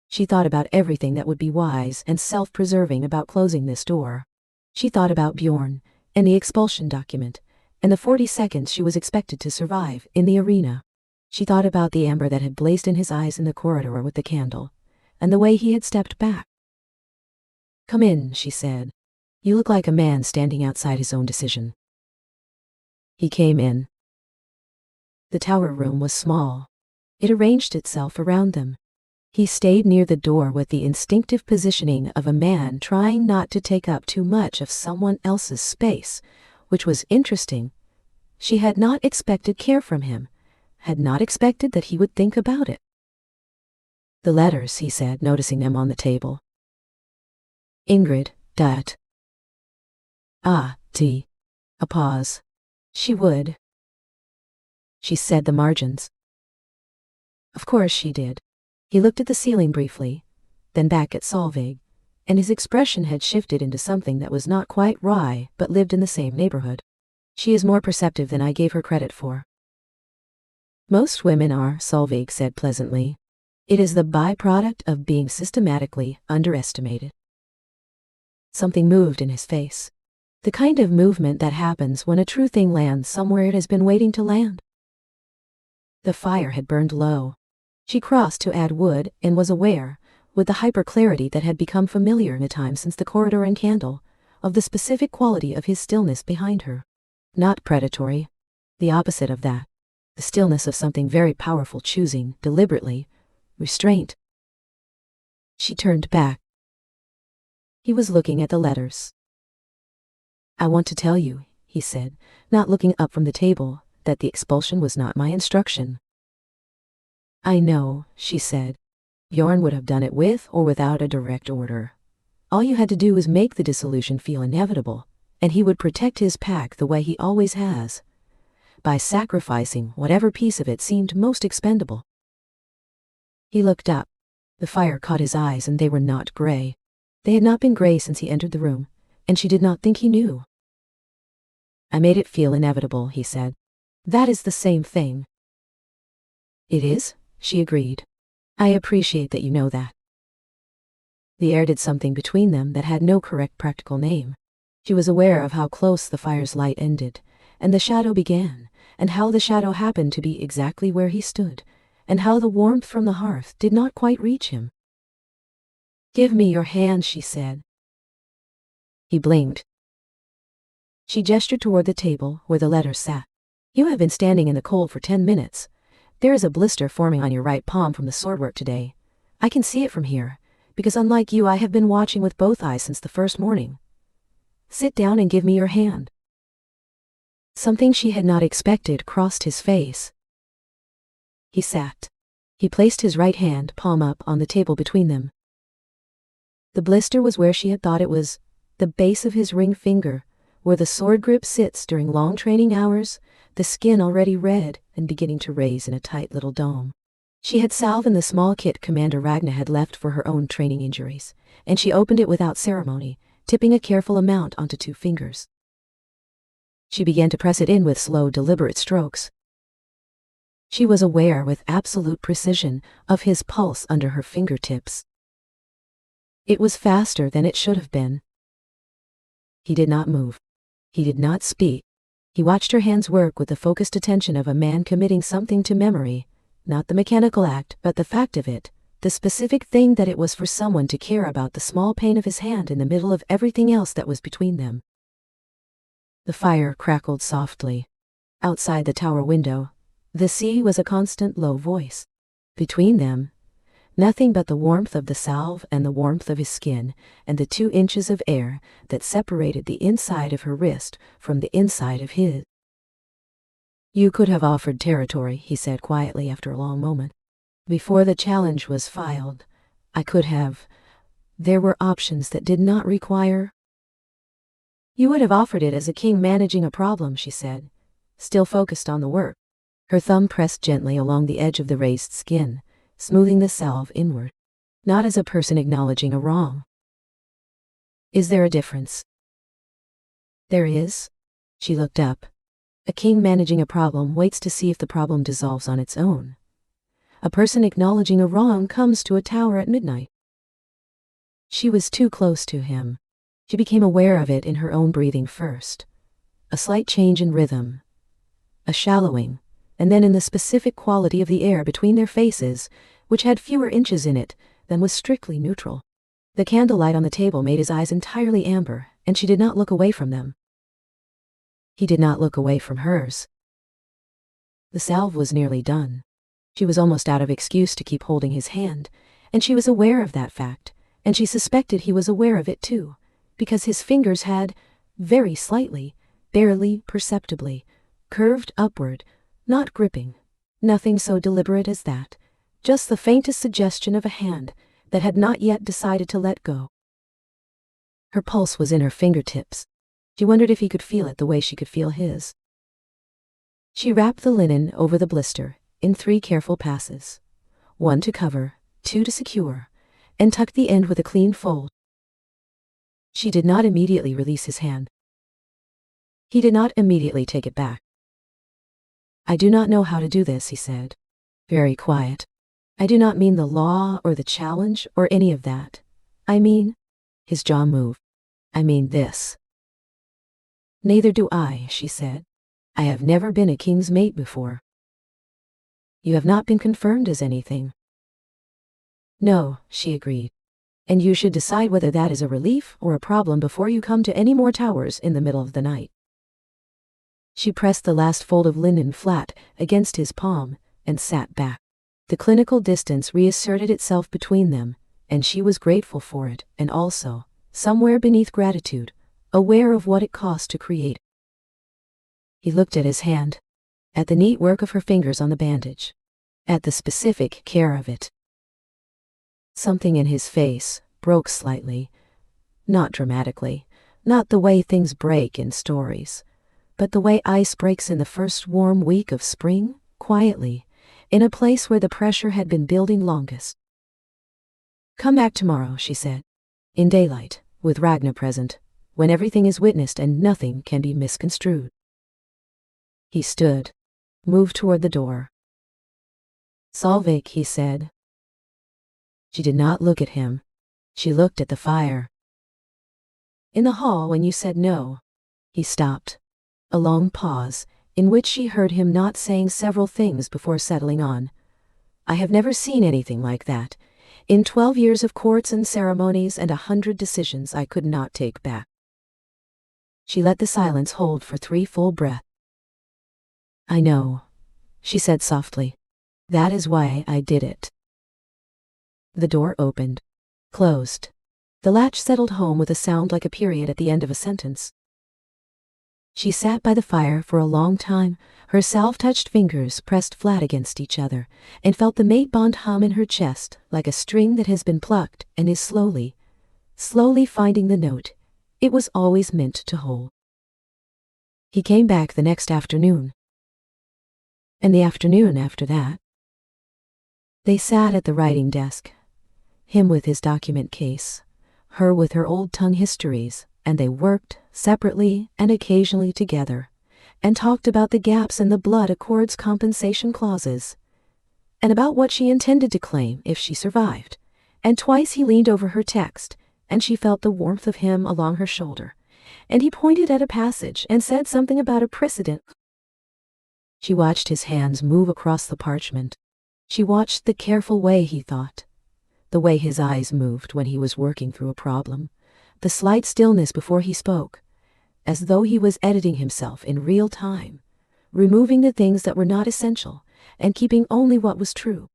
She thought about everything that would be wise and self-preserving about closing this door. She thought about Bjorn, and the expulsion document, and the 40 seconds she was expected to survive in the arena. She thought about the amber that had blazed in his eyes in the corridor with the candle, and the way he had stepped back. Come in, she said. You look like a man standing outside his own decision. He came in. The tower room was small. It arranged itself around them. He stayed near the door with the instinctive positioning of a man trying not to take up too much of someone else's space, which was interesting. She had not expected care from him, had not expected that he would think about it. The letters, he said, noticing them on the table. Ingrid, dat. Ah, T. A pause. She would. She said the margins. Of course she did. He looked at the ceiling briefly, then back at Solveig, and his expression had shifted into something that was not quite wry but lived in the same neighborhood. She is more perceptive than I gave her credit for. Most women are, Solveig said pleasantly. It is the byproduct of being systematically underestimated. Something moved in his face. The kind of movement that happens when a true thing lands somewhere it has been waiting to land. The fire had burned low. She crossed to add wood and was aware, with the hyper-clarity that had become familiar in a time since the corridor and candle, of the specific quality of his stillness behind her. Not predatory. The opposite of that. The stillness of something very powerful choosing, deliberately, restraint. She turned back. He was looking at the letters. I want to tell you, he said, not looking up from the table, that the expulsion was not my instruction. I know, she said. Bjorn would have done it with or without a direct order. All you had to do was make the dissolution feel inevitable, and he would protect his pack the way he always has, by sacrificing whatever piece of it seemed most expendable. He looked up. The fire caught his eyes, and they were not gray. They had not been gray since he entered the room, and she did not think he knew. I made it feel inevitable, he said. That is the same thing. It is, she agreed. I appreciate that you know that. The air did something between them that had no correct practical name. She was aware of how close the fire's light ended, and the shadow began, and how the shadow happened to be exactly where he stood, and how the warmth from the hearth did not quite reach him. Give me your hand, she said. He blinked. She gestured toward the table where the letters sat. You have been standing in the cold for 10 minutes. There is a blister forming on your right palm from the swordwork today. I can see it from here, because unlike you I have been watching with both eyes since the first morning. Sit down and give me your hand. Something she had not expected crossed his face. He sat. He placed his right hand, palm up, on the table between them. The blister was where she had thought it was, the base of his ring finger, where the sword grip sits during long training hours, the skin already red and beginning to raise in a tight little dome. She had salve in the small kit Commander Ragna had left for her own training injuries, and she opened it without ceremony, tipping a careful amount onto 2 fingers. She began to press it in with slow, deliberate strokes. She was aware with absolute precision of his pulse under her fingertips. It was faster than it should have been. He did not move. He did not speak. He watched her hands work with the focused attention of a man committing something to memory, not the mechanical act, but the fact of it, the specific thing that it was for someone to care about the small pain of his hand in the middle of everything else that was between them. The fire crackled softly. Outside the tower window, the sea was a constant low voice. Between them, nothing but the warmth of the salve and the warmth of his skin and the 2 inches of air that separated the inside of her wrist from the inside of his. "You could have offered territory," he said quietly after a long moment. "Before the challenge was filed, I could have. There were options that did not require—" "You would have offered it as a king managing a problem," she said, still focused on the work. Her thumb pressed gently along the edge of the raised skin, smoothing the salve inward. "Not as a person acknowledging a wrong." "Is there a difference?" "There is." She looked up. "A king managing a problem waits to see if the problem dissolves on its own. A person acknowledging a wrong comes to a tower at midnight." She was too close to him. She became aware of it in her own breathing first. A slight change in rhythm, a shallowing, and then in the specific quality of the air between their faces, which had fewer inches in it than was strictly neutral. The candlelight on the table made his eyes entirely amber, and she did not look away from them. He did not look away from hers. The salve was nearly done. She was almost out of excuse to keep holding his hand, and she was aware of that fact, and she suspected he was aware of it too, because his fingers had, very slightly, barely perceptibly, curved upward, not gripping, nothing so deliberate as that, just the faintest suggestion of a hand that had not yet decided to let go. Her pulse was in her fingertips. She wondered if he could feel it the way she could feel his. She wrapped the linen over the blister in 3 careful passes, 1 to cover, 2 to secure, and tucked the end with a clean fold. She did not immediately release his hand. He did not immediately take it back. "I do not know how to do this," he said, very quiet. "I do not mean the law or the challenge or any of that. I mean—" his jaw moved. "I mean this." "Neither do I," she said. "I have never been a king's mate before." "You have not been confirmed as anything." "No," she agreed. "And you should decide whether that is a relief or a problem before you come to any more towers in the middle of the night." She pressed the last fold of linen flat against his palm and sat back. The clinical distance reasserted itself between them, and she was grateful for it, and also, somewhere beneath gratitude, aware of what it cost to create. He looked at his hand, at the neat work of her fingers on the bandage, at the specific care of it. Something in his face broke slightly, not dramatically, not the way things break in stories, but the way ice breaks in the first warm week of spring, quietly, in a place where the pressure had been building longest. "Come back tomorrow," she said, "in daylight, with Ragna present, when everything is witnessed and nothing can be misconstrued." He stood, moved toward the door. "Solveig," he said. She did not look at him. She looked at the fire. "In the hall when you said no." He stopped. A long pause, in which she heard him not saying several things before settling on. "I have never seen anything like that. In 12 years of courts and ceremonies and 100 decisions I could not take back." She let the silence hold for 3 full breaths. "I know," she said softly. "That is why I did it." The door opened, closed. The latch settled home with a sound like a period at the end of a sentence. She sat by the fire for a long time, her salve-touched fingers pressed flat against each other, and felt the mate bond hum in her chest like a string that has been plucked and is slowly, slowly finding the note it was always meant to hold. He came back the next afternoon, and the afternoon after that. They sat at the writing desk, him with his document case, her with her old-tongue histories, and they worked, separately and occasionally together, and talked about the gaps in the blood accord's compensation clauses, and about what she intended to claim if she survived, and twice he leaned over her text, and she felt the warmth of him along her shoulder, and he pointed at a passage and said something about a precedent. She watched his hands move across the parchment. She watched the careful way he thought, the way his eyes moved when he was working through a problem, the slight stillness before he spoke, as though he was editing himself in real time, removing the things that were not essential and keeping only what was true.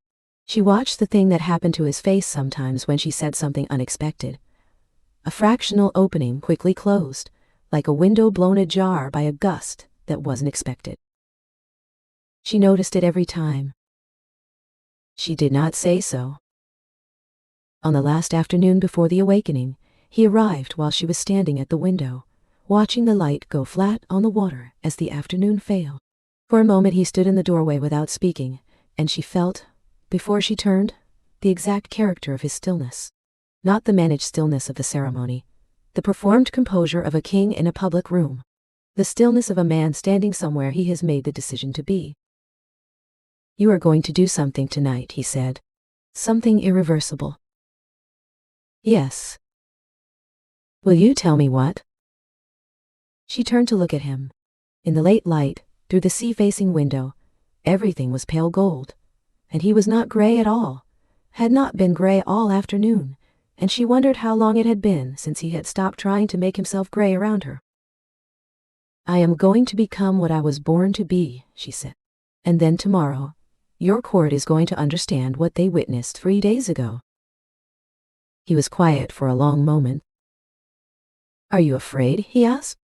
She watched the thing that happened to his face sometimes when she said something unexpected. A fractional opening quickly closed, like a window blown ajar by a gust that wasn't expected. She noticed it every time. She did not say so. On the last afternoon before the awakening, he arrived while she was standing at the window, watching the light go flat on the water as the afternoon failed. For a moment he stood in the doorway without speaking, and she felt, before she turned, the exact character of his stillness. Not the managed stillness of the ceremony, the performed composure of a king in a public room, the stillness of a man standing somewhere he has made the decision to be. "You are going to do something tonight," he said. "Something irreversible." "Yes." "Will you tell me what?" She turned to look at him. In the late light, through the sea-facing window, everything was pale gold, and he was not gray at all, had not been gray all afternoon, and she wondered how long it had been since he had stopped trying to make himself gray around her. "I am going to become what I was born to be," she said. "And then tomorrow, your court is going to understand what they witnessed 3 days ago." He was quiet for a long moment. "Are you afraid?" he asked.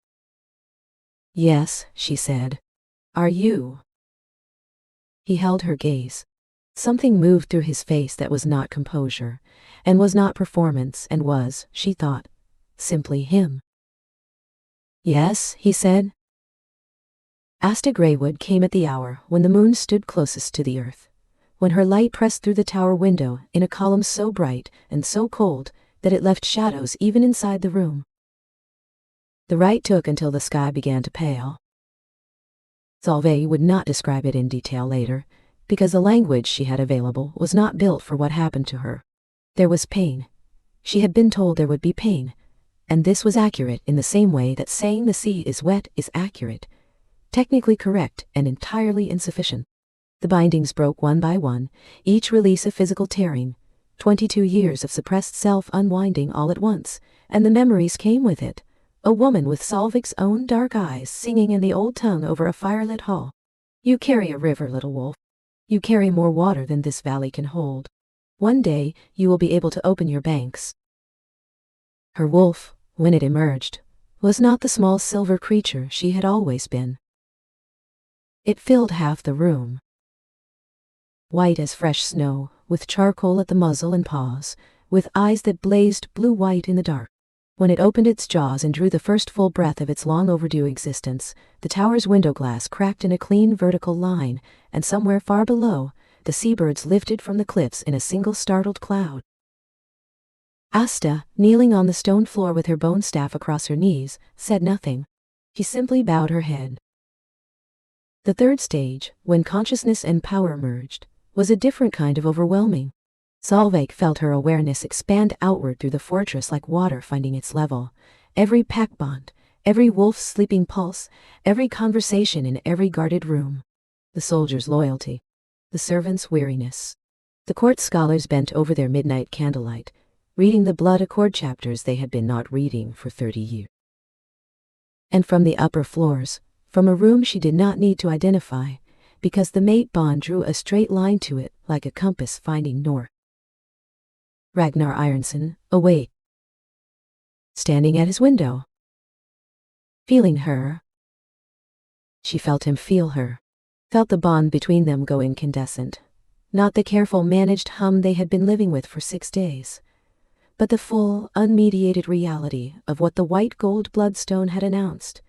"Yes," she said. "Are you?" He held her gaze. Something moved through his face that was not composure, and was not performance, and was, she thought, simply him. "Yes," he said. Asta Greywood came at the hour when the moon stood closest to the earth, when her light pressed through the tower window in a column so bright and so cold that it left shadows even inside the room. The rite took until the sky began to pale. Solveig would not describe it in detail later, because the language she had available was not built for what happened to her. There was pain. She had been told there would be pain, and this was accurate in the same way that saying the sea is wet is accurate, technically correct and entirely insufficient. The bindings broke one by one, each release of physical tearing, 22 years of suppressed self unwinding all at once, and the memories came with it. A woman with Solveig's own dark eyes singing in the old tongue over a firelit hall. "You carry a river, little wolf. You carry more water than this valley can hold. One day you will be able to open your banks." Her wolf, when it emerged, was not the small silver creature she had always been. It filled half the room. White as fresh snow, with charcoal at the muzzle and paws, with eyes that blazed blue-white in the dark. When it opened its jaws and drew the first full breath of its long-overdue existence, the tower's window glass cracked in a clean vertical line, and somewhere far below, the seabirds lifted from the cliffs in a single startled cloud. Asta, kneeling on the stone floor with her bone staff across her knees, said nothing. She simply bowed her head. The third stage, when consciousness and power merged, was a different kind of overwhelming. Solveig felt her awareness expand outward through the fortress like water finding its level. Every pack bond, every wolf's sleeping pulse, every conversation in every guarded room. The soldier's loyalty, the servant's weariness. The court scholars bent over their midnight candlelight, reading the blood accord chapters they had been not reading for 30 years. And from the upper floors, from a room she did not need to identify, because the mate bond drew a straight line to it like a compass finding north. Ragnar Ironson, awake. Standing at his window. Feeling her. She felt him feel her. Felt the bond between them go incandescent. Not the careful managed hum they had been living with for 6 days, but the full, unmediated reality of what the white gold bloodstone had announced.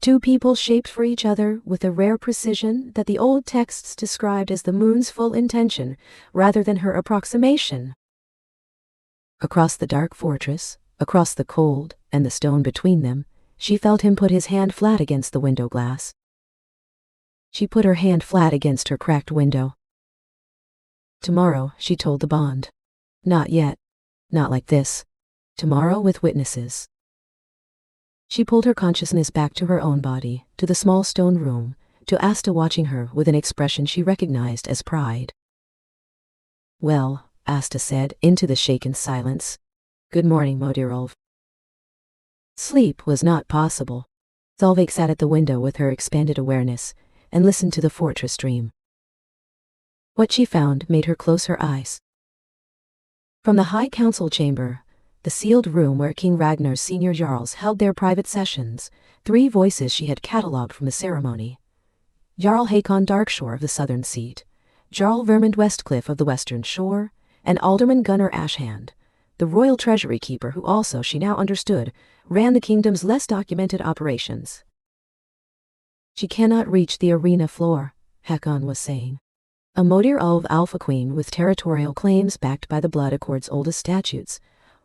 2 people shaped for each other with a rare precision that the old texts described as the moon's full intention rather than her approximation. Across the dark fortress, across the cold and the stone between them, she felt him put his hand flat against the window glass. She put her hand flat against her cracked window. Tomorrow, she told the bond. Not yet. Not like this. Tomorrow with witnesses. She pulled her consciousness back to her own body, to the small stone room, to Asta watching her with an expression she recognized as pride. "Well, Asta said into the shaken silence. Good morning, werewolf. Sleep was not possible. Solveig sat at the window with her expanded awareness and listened to the fortress dream. What she found made her close her eyes. From the High Council chamber, the sealed room where King Ragnar's senior jarls held their private sessions, 3 voices she had catalogued from the ceremony. Jarl Hakon Darkshore of the southern seat, Jarl Vermund Westcliff of the western shore, and Alderman Gunnar Ashhand, the royal treasury keeper who also, she now understood, ran the kingdom's less documented operations. She cannot reach the arena floor, Hakon was saying. A Modir Ulv Alpha Queen with territorial claims backed by the Blood Accord's oldest statutes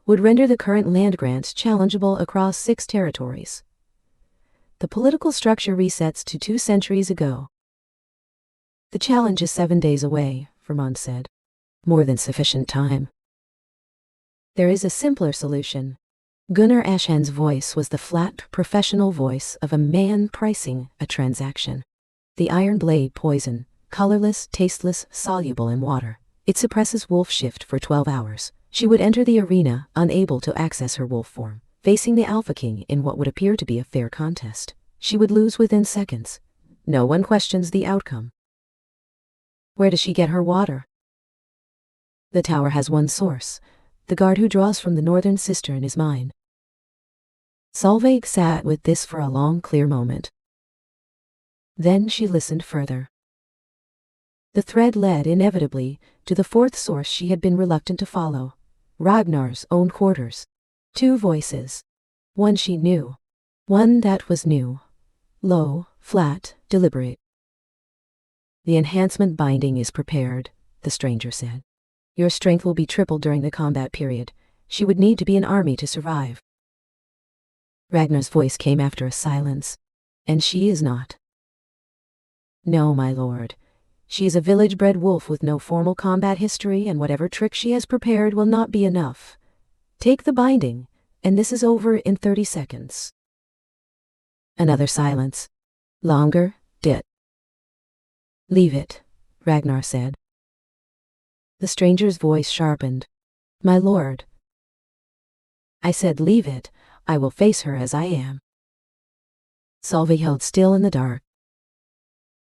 would render the current land grants challengeable across 6 territories. The political structure resets to 2 centuries ago. The challenge is 7 days away, Vermond said. More than sufficient time. There is a simpler solution. Gunnar Ashhand's voice was the flat, professional voice of a man pricing a transaction. The iron blade poison, colorless, tasteless, soluble in water. It suppresses wolf shift for 12 hours. She would enter the arena, unable to access her wolf form, facing the Alpha King in what would appear to be a fair contest. She would lose within seconds. No one questions the outcome. Where does she get her water? The tower has one source. The guard who draws from the northern cistern is mine. Solveig sat with this for a long, clear moment. Then she listened further. The thread led inevitably to the 4th source she had been reluctant to follow. Ragnar's own quarters. 2 voices. One she knew. One that was new. Low, flat, deliberate. The enhancement binding is prepared, the stranger said. Your strength will be tripled during the combat period. She would need to be an army to survive. Ragnar's voice came after a silence. And she is not. No, my lord. She is a village-bred wolf with no formal combat history, and whatever trick she has prepared will not be enough. Take the binding, and this is over in 30 seconds. Another silence. Longer, dit. Leave it, Ragnar said. The stranger's voice sharpened. My lord. I said leave it. I will face her as I am. Solveig held still in the dark.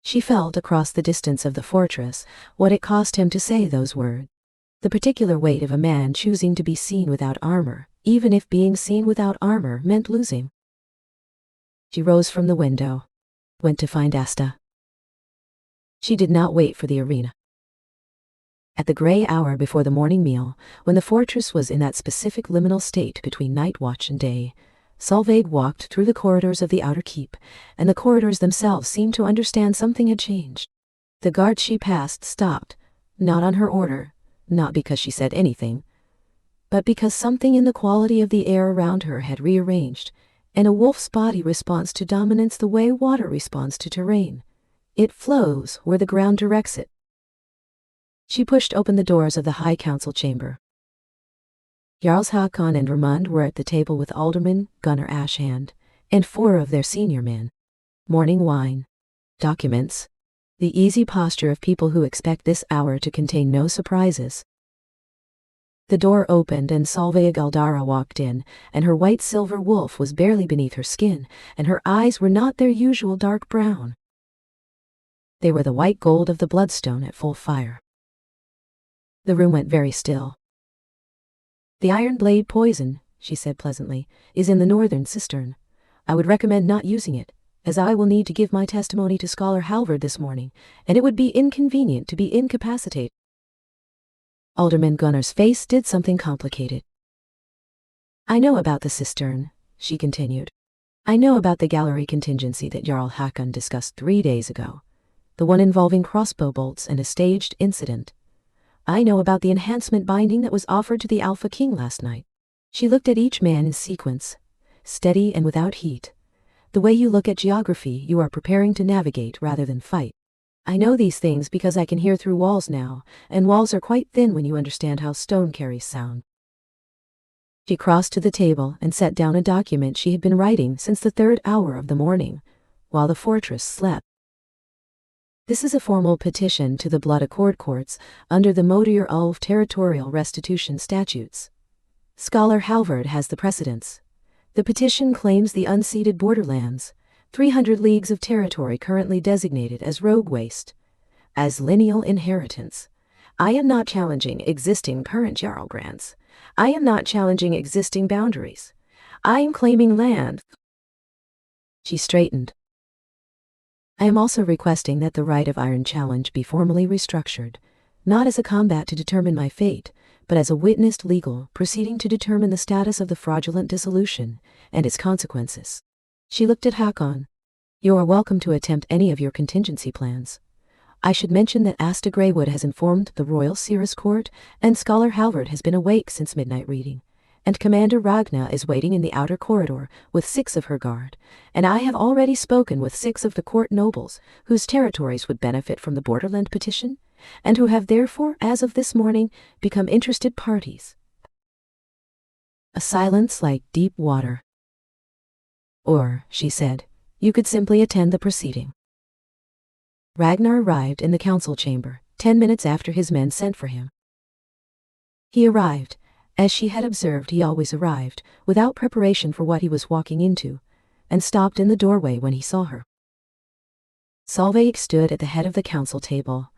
She felt across the distance of the fortress what it cost him to say those words. The particular weight of a man choosing to be seen without armor, even if being seen without armor meant losing. She rose from the window, went to find Asta. She did not wait for the arena. At the gray hour before the morning meal, when the fortress was in that specific liminal state between night watch and day, Solveig walked through the corridors of the outer keep, and the corridors themselves seemed to understand something had changed. The guards she passed stopped, not on her order, not because she said anything, but because something in the quality of the air around her had rearranged, and a wolf's body responds to dominance the way water responds to terrain. It flows where the ground directs it. She pushed open the doors of the High Council chamber. Jarls Hakon and Vermund were at the table with Alderman Gunnar Ashhand and 4 of their senior men. Morning wine. Documents. The easy posture of people who expect this hour to contain no surprises. The door opened and Solveig Aldara walked in, and her white-silver wolf was barely beneath her skin, and her eyes were not their usual dark brown. They were the white gold of the bloodstone at full fire. The room went very still. The iron blade poison, she said pleasantly, is in the northern cistern. I would recommend not using it, as I will need to give my testimony to Scholar Halvard this morning, and it would be inconvenient to be incapacitated. Alderman Gunnar's face did something complicated. I know about the cistern, she continued. I know about the gallery contingency that Jarl Hakon discussed 3 days ago, the one involving crossbow bolts and a staged incident. I know about the enhancement binding that was offered to the Alpha King last night. She looked at each man in sequence, steady and without heat. The way you look at geography, you are preparing to navigate rather than fight. I know these things because I can hear through walls now, and walls are quite thin when you understand how stone carries sound. She crossed to the table and set down a document she had been writing since the 3rd hour of the morning, while the fortress slept. This is a formal petition to the Blood Accord Courts under the Modir of Territorial Restitution Statutes. Scholar Halvard has the precedence. The petition claims the unceded borderlands, 300 leagues of territory currently designated as rogue waste, as lineal inheritance. I am not challenging existing current jarl grants. I am not challenging existing boundaries. I am claiming land. She straightened. I am also requesting that the right of iron challenge be formally restructured, not as a combat to determine my fate, but as a witnessed legal proceeding to determine the status of the fraudulent dissolution and its consequences. She looked at Hakon. You are welcome to attempt any of your contingency plans. I should mention that Asta Greywood has informed the Royal Cirrus Court, and Scholar Halvard has been awake since midnight reading, and Commander Ragna is waiting in the outer corridor with 6 of her guard, and I have already spoken with 6 of the court nobles whose territories would benefit from the borderland petition, and who have therefore, as of this morning, become interested parties. A silence like deep water. Or, she said, you could simply attend the proceeding. Ragnar arrived in the council chamber 10 minutes after his men sent for him. He arrived, as she had observed he always arrived, without preparation for what he was walking into, and stopped in the doorway when he saw her. Solveig stood at the head of the council table,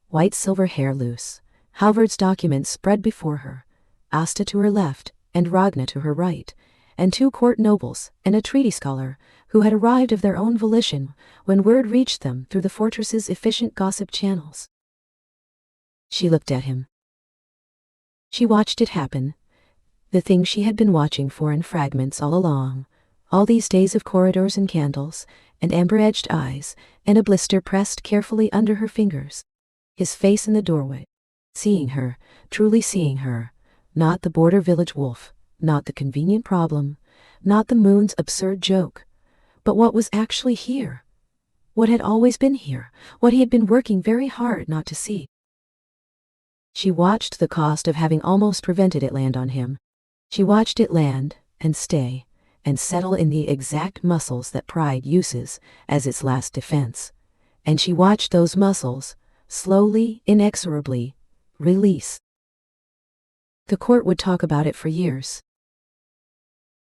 white silver hair loose, Halvard's documents spread before her, Asta to her left and Ragna to her right, and 2 court nobles and a treaty scholar who had arrived of their own volition when word reached them through the fortress's efficient gossip channels. She looked at him. She watched it happen, the thing she had been watching for in fragments all along, all these days of corridors and candles, and amber-edged eyes, and a blister pressed carefully under her fingers. His face in the doorway. Seeing her, truly seeing her, not the border village wolf, not the convenient problem, not the moon's absurd joke, but what was actually here. What had always been here, what he had been working very hard not to see. She watched the cost of having almost prevented it land on him. She watched it land, and stay, and settle in the exact muscles that pride uses as its last defense. And she watched those muscles, slowly, inexorably, release. The court would talk about it for years.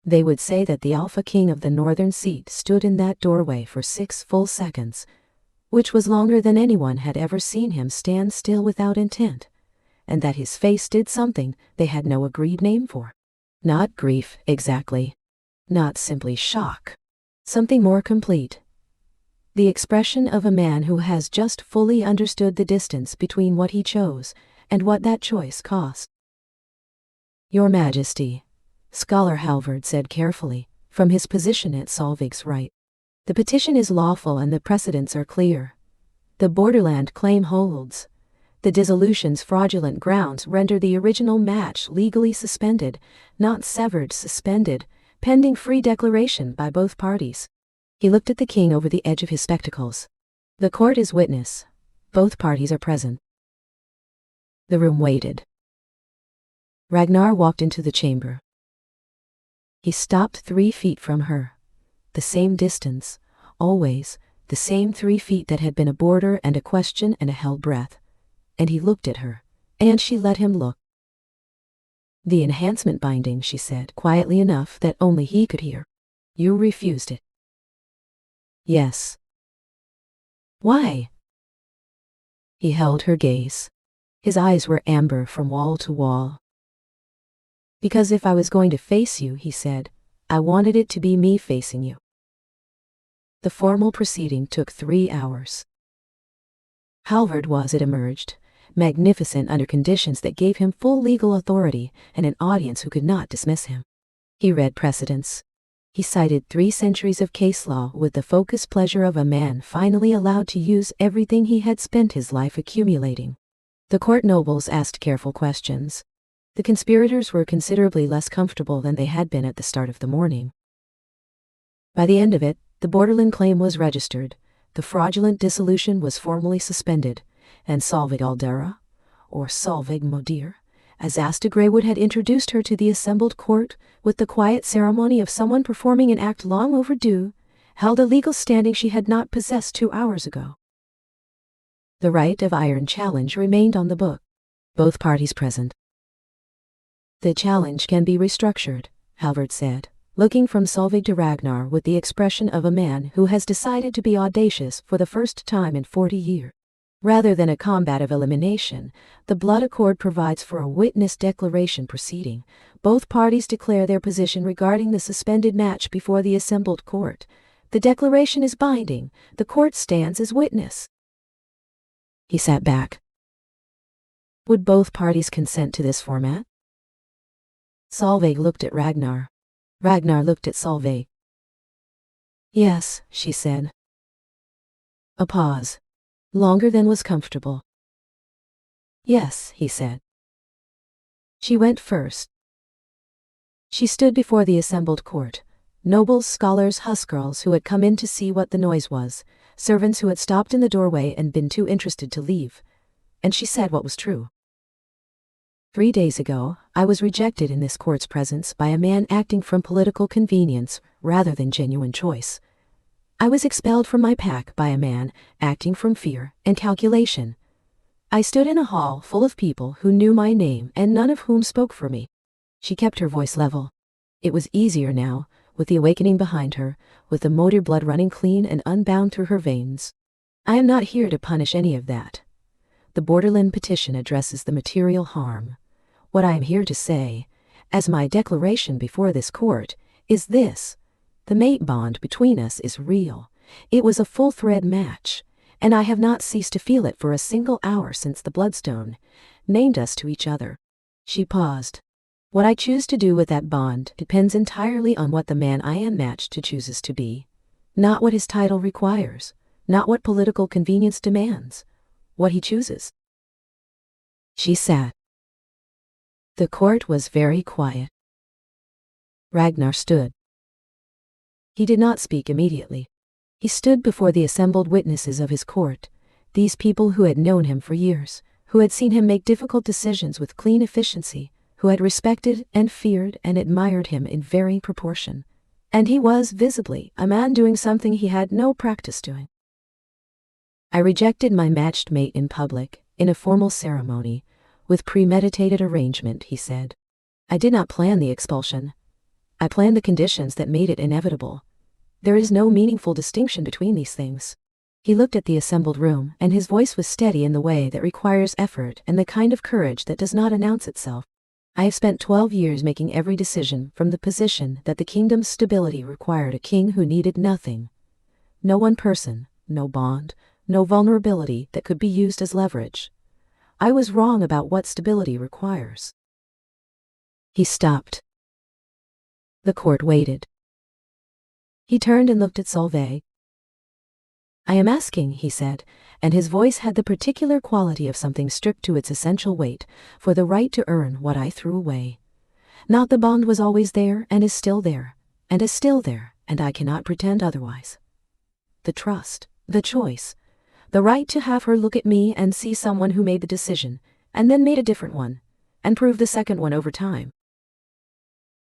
They would say that the Alpha King of the Northern Seat stood in that doorway for 6 full seconds, which was longer than anyone had ever seen him stand still without intent, and that his face did something they had no agreed name for. Not grief, exactly. Not simply shock. Something more complete. The expression of a man who has just fully understood the distance between what he chose and what that choice cost. Your Majesty, Scholar Halvard said carefully, from his position at Solveig's right. The petition is lawful and the precedents are clear. The borderland claim holds. The dissolution's fraudulent grounds render the original match legally suspended, not severed, suspended, pending free declaration by both parties. He looked at the king over the edge of his spectacles. The court is witness. Both parties are present. The room waited. Ragnar walked into the chamber. He stopped 3 feet from her. The same distance, always, the same 3 feet that had been a border and a question and a held breath. And he looked at her, and she let him look. The enhancement binding, she said, quietly enough that only he could hear. You refused it. Yes. Why? He held her gaze. His eyes were amber from wall to wall. Because if I was going to face you, he said, I wanted it to be me facing you. The formal proceeding took 3 hours. Halvard was, it emerged, magnificent under conditions that gave him full legal authority and an audience who could not dismiss him. He read precedents. He cited 3 centuries of case law with the focused pleasure of a man finally allowed to use everything he had spent his life accumulating. The court nobles asked careful questions. The conspirators were considerably less comfortable than they had been at the start of the morning. By the end of it, the borderland claim was registered, the fraudulent dissolution was formally suspended, and Solveig Aldera, or Solveig Modir, as Asta Greywood had introduced her to the assembled court, with the quiet ceremony of someone performing an act long overdue, held a legal standing she had not possessed 2 hours ago. The right of iron challenge remained on the book. Both parties present. The challenge can be restructured, Halvard said, looking from Solveig to Ragnar with the expression of a man who has decided to be audacious for the first time in 40 years. Rather than a combat of elimination, the blood accord provides for a witness declaration proceeding. Both parties declare their position regarding the suspended match before the assembled court. The declaration is binding. The court stands as witness. He sat back. Would both parties consent to this format? Solveig looked at Ragnar. Ragnar looked at Solveig. Yes, she said. A pause. Longer than was comfortable. Yes, he said. She went first. She stood before the assembled court. Nobles, scholars, huskarls who had come in to see what the noise was, servants who had stopped in the doorway and been too interested to leave. And she said what was true. 3 days ago, I was rejected in this court's presence by a man acting from political convenience rather than genuine choice. I was expelled from my pack by a man acting from fear and calculation. I stood in a hall full of people who knew my name and none of whom spoke for me. She kept her voice level. It was easier now, with the awakening behind her, with the motor blood running clean and unbound through her veins. I am not here to punish any of that. The Borderland petition addresses the material harm. What I am here to say, as my declaration before this court, is this. The mate bond between us is real. It was a full-thread match, and I have not ceased to feel it for a single hour since the Bloodstone named us to each other. She paused. What I choose to do with that bond depends entirely on what the man I am matched to chooses to be. Not what his title requires, not what political convenience demands, what he chooses. She sat. The court was very quiet. Ragnar stood. He did not speak immediately. He stood before the assembled witnesses of his court, these people who had known him for years, who had seen him make difficult decisions with clean efficiency, who had respected and feared and admired him in varying proportion. And he was, visibly, a man doing something he had no practice doing. I rejected my matched mate in public, in a formal ceremony, with premeditated arrangement, he said. I did not plan the expulsion. I planned the conditions that made it inevitable. There is no meaningful distinction between these things. He looked at the assembled room, and his voice was steady in the way that requires effort and the kind of courage that does not announce itself. I have spent 12 years making every decision from the position that the kingdom's stability required a king who needed nothing. No one person, no bond, no vulnerability that could be used as leverage. I was wrong about what stability requires. He stopped. The court waited. He turned and looked at Solveig. I am asking, he said, and his voice had the particular quality of something stripped to its essential weight, for the right to earn what I threw away. Not the bond was always there, and is still there, and is still there, and I cannot pretend otherwise. The trust, the choice, the right to have her look at me and see someone who made the decision, and then made a different one, and proved the second one over time.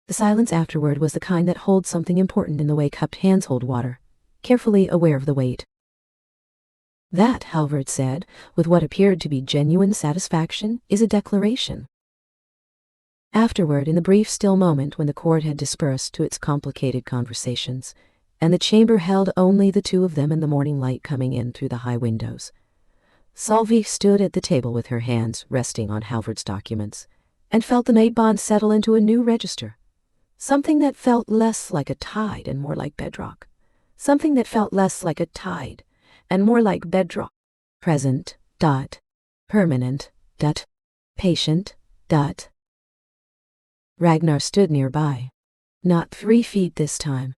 The silence afterward was the kind that holds something important in the way cupped hands hold water, carefully aware of the weight. That, Halvard said, with what appeared to be genuine satisfaction, is a declaration. Afterward, in the brief still moment when the court had dispersed to its complicated conversations, and the chamber held only the two of them and the morning light coming in through the high windows, Solveig stood at the table with her hands resting on Halvard's documents, and felt the mate bond settle into a new register. Something that felt less like a tide and more like bedrock. Something that felt less like a tide and more like bedrock. Present, permanent, patient, Ragnar stood nearby. Not 3 feet this time.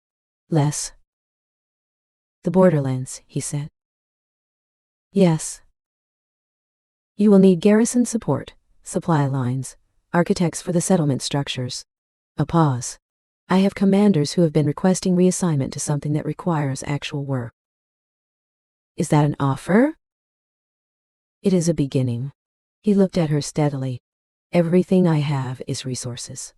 Less. The borderlands, he said. Yes. You will need garrison support, supply lines, architects for the settlement structures. A pause. I have commanders who have been requesting reassignment to something that requires actual work. Is that an offer? It is a beginning. He looked at her steadily. Everything I have is resources.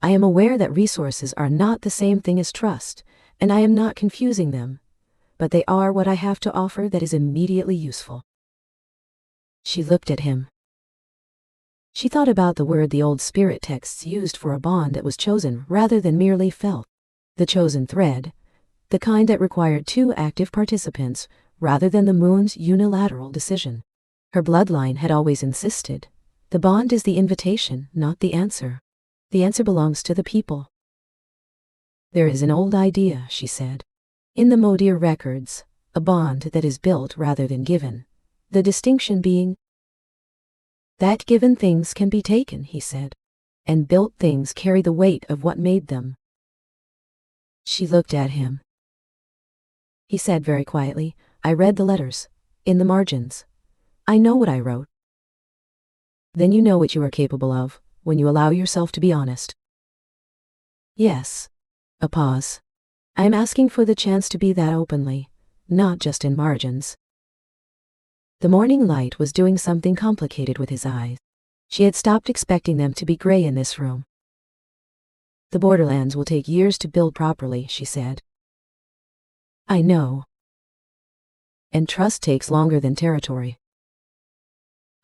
I am aware that resources are not the same thing as trust, and I am not confusing them, but they are what I have to offer that is immediately useful. She looked at him. She thought about the word the old spirit texts used for a bond that was chosen rather than merely felt. The chosen thread, the kind that required two active participants rather than the moon's unilateral decision. Her bloodline had always insisted, the bond is the invitation, not the answer. The answer belongs to the people. There is an old idea, she said, in the Modir records, a bond that is built rather than given, the distinction being that given things can be taken, he said, and built things carry the weight of what made them. She looked at him. He said very quietly, I read the letters, in the margins. I know what I wrote. Then you know what you are capable of, when you allow yourself to be honest. Yes. A pause. I am asking for the chance to be that openly, not just in margins. The morning light was doing something complicated with his eyes. She had stopped expecting them to be gray in this room. The borderlands will take years to build properly, she said. I know. And trust takes longer than territory.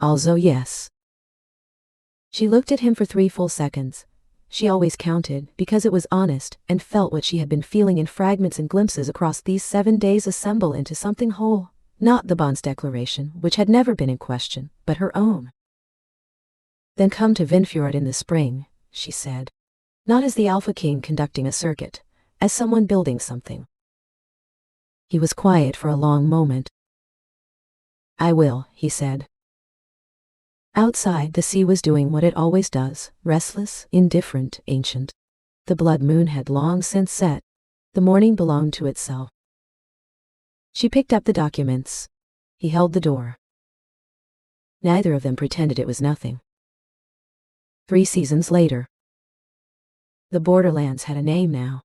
Also, yes. She looked at him for 3 full seconds. She always counted, because it was honest, and felt what she had been feeling in fragments and glimpses across these 7 days assemble into something whole, not the bond's declaration, which had never been in question, but her own. Then come to Vinfjord in the spring, she said. Not as the Alpha King conducting a circuit, as someone building something. He was quiet for a long moment. I will, he said. Outside, the sea was doing what it always does, restless, indifferent, ancient. The blood moon had long since set. The morning belonged to itself. She picked up the documents. He held the door. Neither of them pretended it was nothing. 3 seasons later. The borderlands had a name now.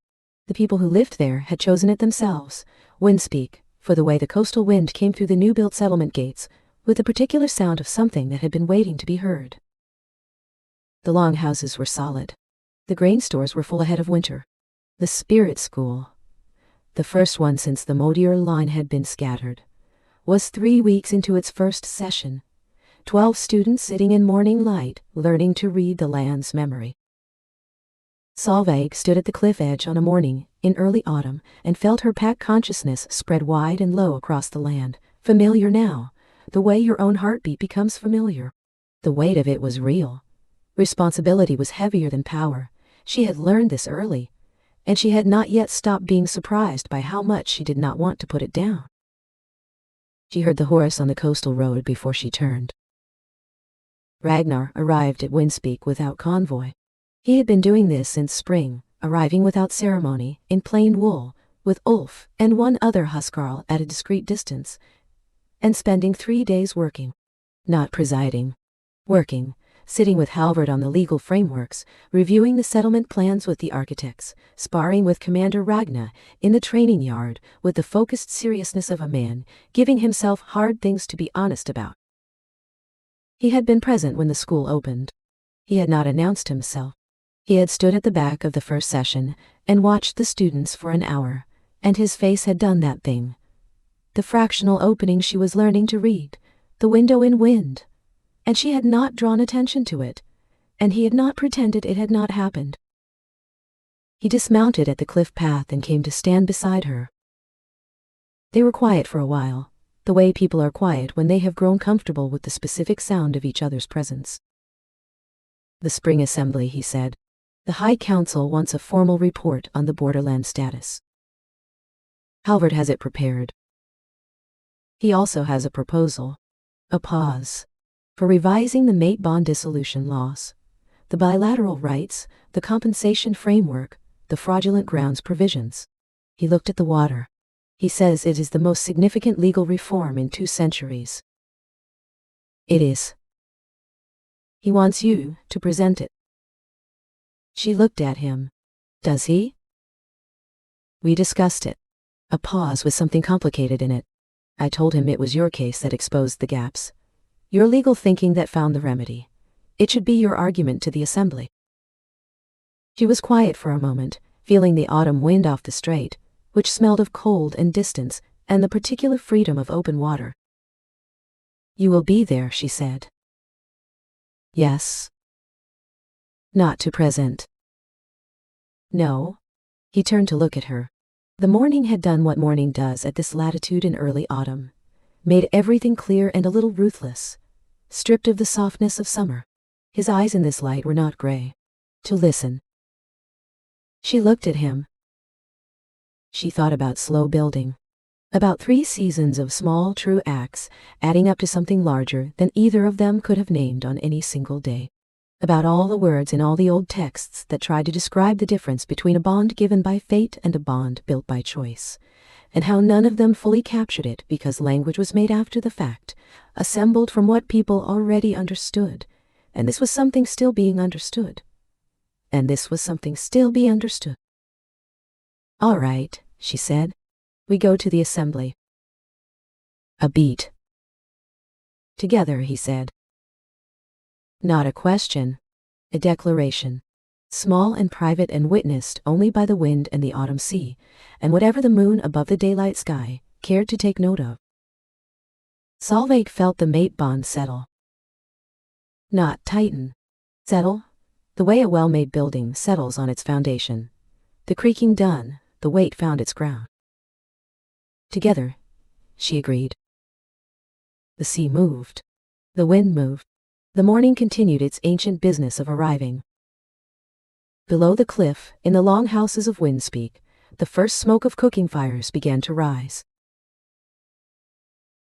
The people who lived there had chosen it themselves, Windspeak, for the way the coastal wind came through the new-built settlement gates, with the particular sound of something that had been waiting to be heard. The longhouses were solid. The grain stores were full ahead of winter. The spirit school, the first one since the Modir line had been scattered, was 3 weeks into its first session. 12 students sitting in morning light, learning to read the land's memory. Solveig stood at the cliff edge on a morning, in early autumn, and felt her pack consciousness spread wide and low across the land, familiar now. The way your own heartbeat becomes familiar. The weight of it was real. Responsibility was heavier than power. She had learned this early, and she had not yet stopped being surprised by how much she did not want to put it down. She heard the horse on the coastal road before she turned. Ragnar arrived at Windspeak without convoy. He had been doing this since spring, arriving without ceremony, in plain wool, with Ulf and one other huskarl at a discreet distance, and spending 3 days working. Not presiding. Working, sitting with Halvard on the legal frameworks, reviewing the settlement plans with the architects, sparring with Commander Ragna in the training yard with the focused seriousness of a man, giving himself hard things to be honest about. He had been present when the school opened. He had not announced himself. He had stood at the back of the first session and watched the students for an hour, and his face had done that thing. The fractional opening she was learning to read, the window in wind, and she had not drawn attention to it, and he had not pretended it had not happened. He dismounted at the cliff path and came to stand beside her. They were quiet for a while, the way people are quiet when they have grown comfortable with the specific sound of each other's presence. The spring assembly, he said. The High Council wants a formal report on the borderland status. Halvard has it prepared. He also has a proposal. A pause. For revising the mate bond dissolution laws, the bilateral rights, the compensation framework, the fraudulent grounds provisions. He looked at the water. He says it is the most significant legal reform in 2 centuries. It is. He wants you to present it. She looked at him. Does he? We discussed it. A pause with something complicated in it. I told him it was your case that exposed the gaps. Your legal thinking that found the remedy. It should be your argument to the assembly. She was quiet for a moment, feeling the autumn wind off the strait, which smelled of cold and distance, and the particular freedom of open water. You will be there, she said. Yes. Not to present. No. He turned to look at her. The morning had done what morning does at this latitude in early autumn, made everything clear and a little ruthless, stripped of the softness of summer. His eyes in this light were not gray. To listen. She looked at him. She thought about slow building. About 3 seasons of small, true acts, adding up to something larger than either of them could have named on any single day. About all the words in all the old texts that tried to describe the difference between a bond given by fate and a bond built by choice, and how none of them fully captured it because language was made after the fact, assembled from what people already understood, and this was something still being understood. And this was something still being understood. All right, she said. We go to the assembly. A beat. Together, he said. Not a question. A declaration. Small and private and witnessed only by the wind and the autumn sea, and whatever the moon above the daylight sky cared to take note of. Solveig felt the mate bond settle. Not tighten. Settle. The way a well-made building settles on its foundation. The creaking done, the weight found its ground. Together, she agreed. The sea moved. The wind moved. The morning continued its ancient business of arriving. Below the cliff, in the long houses of Windspeak, the first smoke of cooking fires began to rise.